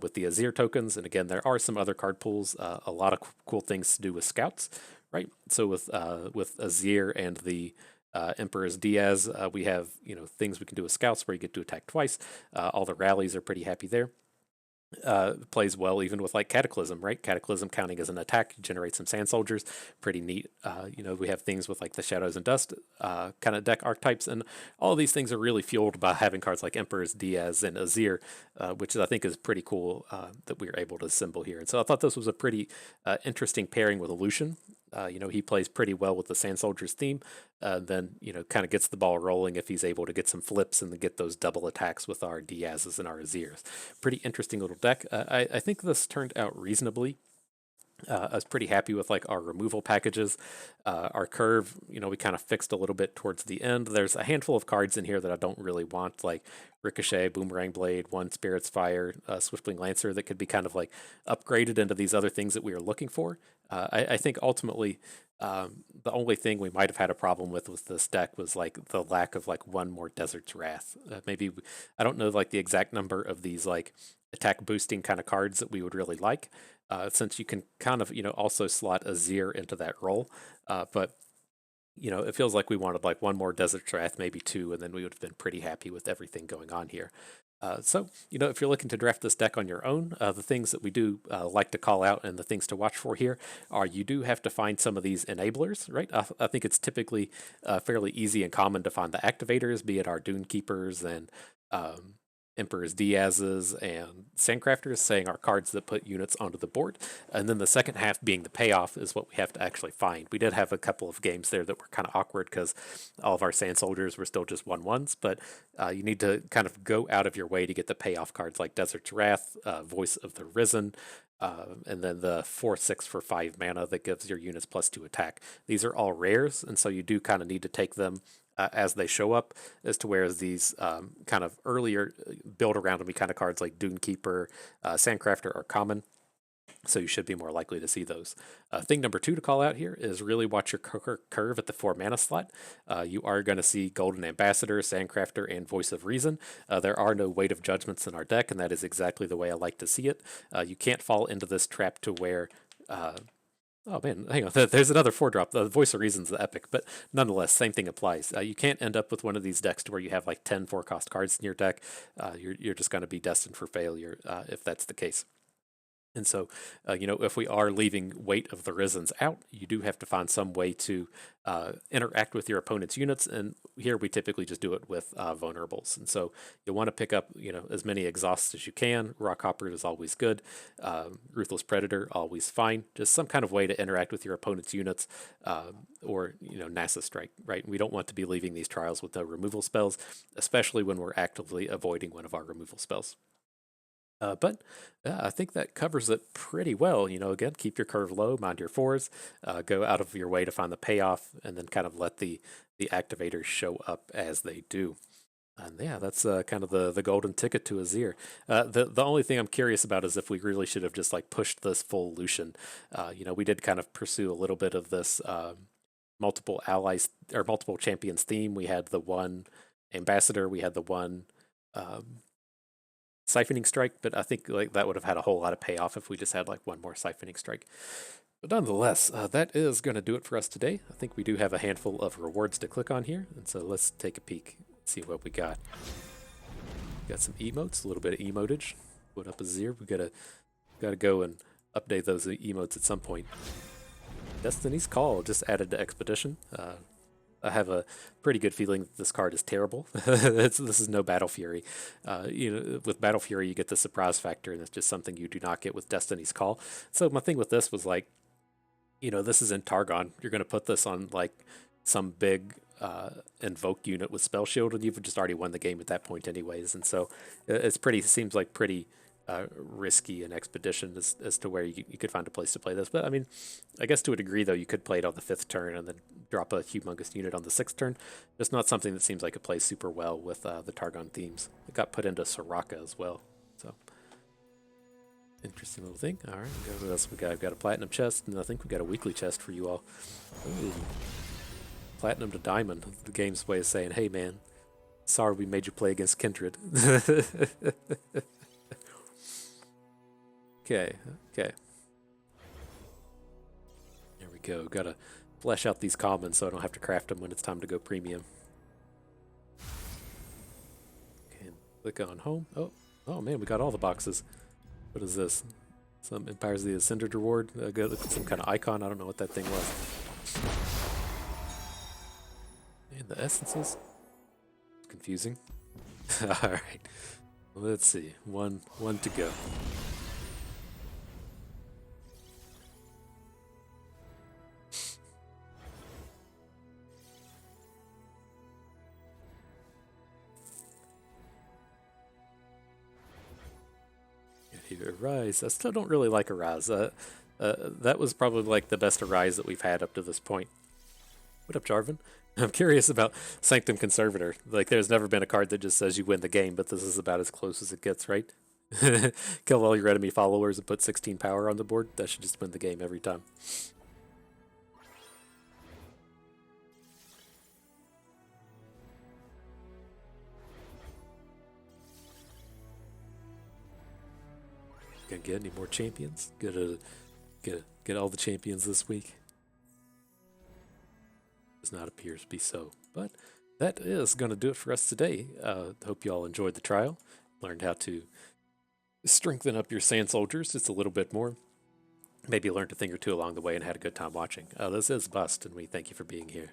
with the Azir tokens. And again, there are some other card pools, a lot of cool things to do with scouts, right? So with Azir and the Emperor's Diaz, we have things we can do with scouts where you get to attack twice. All the rallies are pretty happy there. Plays well even with like Cataclysm, right? Cataclysm counting as an attack, you generate some Sand Soldiers, pretty neat. We have things with like the Shadows and Dust kind of deck archetypes, and all of these things are really fueled by having cards like Emperors, Diaz, and Azir, which I think is pretty cool that we were able to assemble here. And so I thought this was a pretty interesting pairing with Lucian. He plays pretty well with the Sand Soldiers theme. Then, kind of gets the ball rolling if he's able to get some flips and then get those double attacks with our Diaz's and our Azirs. Pretty interesting little deck. I think this turned out reasonably. I was pretty happy with like our removal packages. Our curve, we kind of fixed a little bit towards the end. There's a handful of cards in here that I don't really want, like Ricochet, Boomerang Blade, One Spirit's Fire, Swiftwing Lancer, that could be kind of like upgraded into these other things that we are looking for. I think ultimately the only thing we might have had a problem with this deck was like the lack of like one more Desert's Wrath. Maybe I don't know like the exact number of these like attack boosting kind of cards that we would really like, since you can kind of also slot Azir into that role, but it feels like we wanted like one more Desert's Wrath, maybe two, and then we would have been pretty happy with everything going on here. So, if you're looking to draft this deck on your own, the things that we do like to call out and the things to watch for here are you do have to find some of these enablers, right? I think it's typically fairly easy and common to find the activators, be it our Dune Keepers and Emperor's Diaz's and Sandcrafters, saying our cards that put units onto the board. And then the second half being the payoff is what we have to actually find. We did have a couple of games there that were kind of awkward because all of our Sand Soldiers were still just 1/1s, but you need to kind of go out of your way to get the payoff cards like Desert's Wrath, Voice of the Risen, and then the 4/6 for 5 mana that gives your units +2 attack. These are all rares, and so you do kind of need to take them as they show up, as to whereas these kind of earlier build around me kind of cards like Dune Keeper, Sandcrafter are common, so you should be more likely to see those. Thing number 2 to call out here is really watch your curve at the 4 mana slot. You are going to see Golden Ambassador, Sandcrafter, and Voice of Reason. There are no Weight of Judgments in our deck, and that is exactly the way I like to see it. You can't fall into this trap to where oh man, hang on. There's another 4-drop. The Voice of Reason's the epic, but nonetheless, same thing applies. You can't end up with one of these decks to where you have like 10 4-cost cards in your deck. You're just going to be destined for failure if that's the case. And so, if we are leaving Weight of the Risens out, you do have to find some way to interact with your opponent's units. And here we typically just do it with vulnerables. And so you'll want to pick up, as many exhausts as you can. Rockhopper is always good. Ruthless Predator, always fine. Just some kind of way to interact with your opponent's units, or, NASA Strike, right? We don't want to be leaving these trials with no removal spells, especially when we're actively avoiding one of our removal spells. But I think that covers it pretty well. Again, keep your curve low, mind your 4s, go out of your way to find the payoff, and then kind of let the activators show up as they do. And yeah, that's kind of the golden ticket to Azir. The only thing I'm curious about is if we really should have just like pushed this full Lucian. We did kind of pursue a little bit of this multiple allies or multiple champions theme. We had the one ambassador, we had the one Siphoning Strike, but I think like that would have had a whole lot of payoff if we just had like one more Siphoning Strike. But nonetheless, that is going to do it for us today. I think we do have a handful of rewards to click on here, and so let's take a peek, see what we got. Got some emotes, a little bit of emotage. Put up Azir. We gotta go and update those emotes at some point. Destiny's Call just added to Expedition. I have a pretty good feeling that this card is terrible. This is no Battle Fury. With Battle Fury, you get the surprise factor, and it's just something you do not get with Destiny's Call. So my thing with this was like, this is in Targon. You're going to put this on like some big invoke unit with Spell Shield, and you've just already won the game at that point anyways. And so seems like pretty risky in Expedition as to where you could find a place to play this. But I mean, I guess to a degree though, you could play it on the 5th turn and then drop a humongous unit on the 6th turn. Just not something that seems like it plays super well with the Targon themes. It got put into Soraka as well. So interesting little thing. All right, what else we got? I've got a platinum chest, and I think we got a weekly chest for you all. Ooh. Platinum to diamond. The game's way of saying, hey man, sorry we made you play against Kindred. Okay. There we go. Gotta flesh out these commons so I don't have to craft them when it's time to go premium. Okay, click on home. Oh man, we got all the boxes. What is this? Some Empires of the Ascended reward? Some kind of icon. I don't know what that thing was. And the essences. Confusing. All right. Let's see. One to go. Arise. I still don't really like Arise. That was probably like the best Arise that we've had up to this point. What up, Jarvan? I'm curious about Sanctum Conservator. Like, there's never been a card that just says you win the game, but this is about as close as it gets, right? Kill all your enemy followers and put 16 power on the board. That should just win the game every time. Gonna get any more champions? Get all the champions this week? Does not appear to be so. But that is going to do it for us today. Hope you all enjoyed the trial. Learned how to strengthen up your sand soldiers just a little bit more. Maybe learned a thing or two along the way and had a good time watching. This is Bust, and we thank you for being here.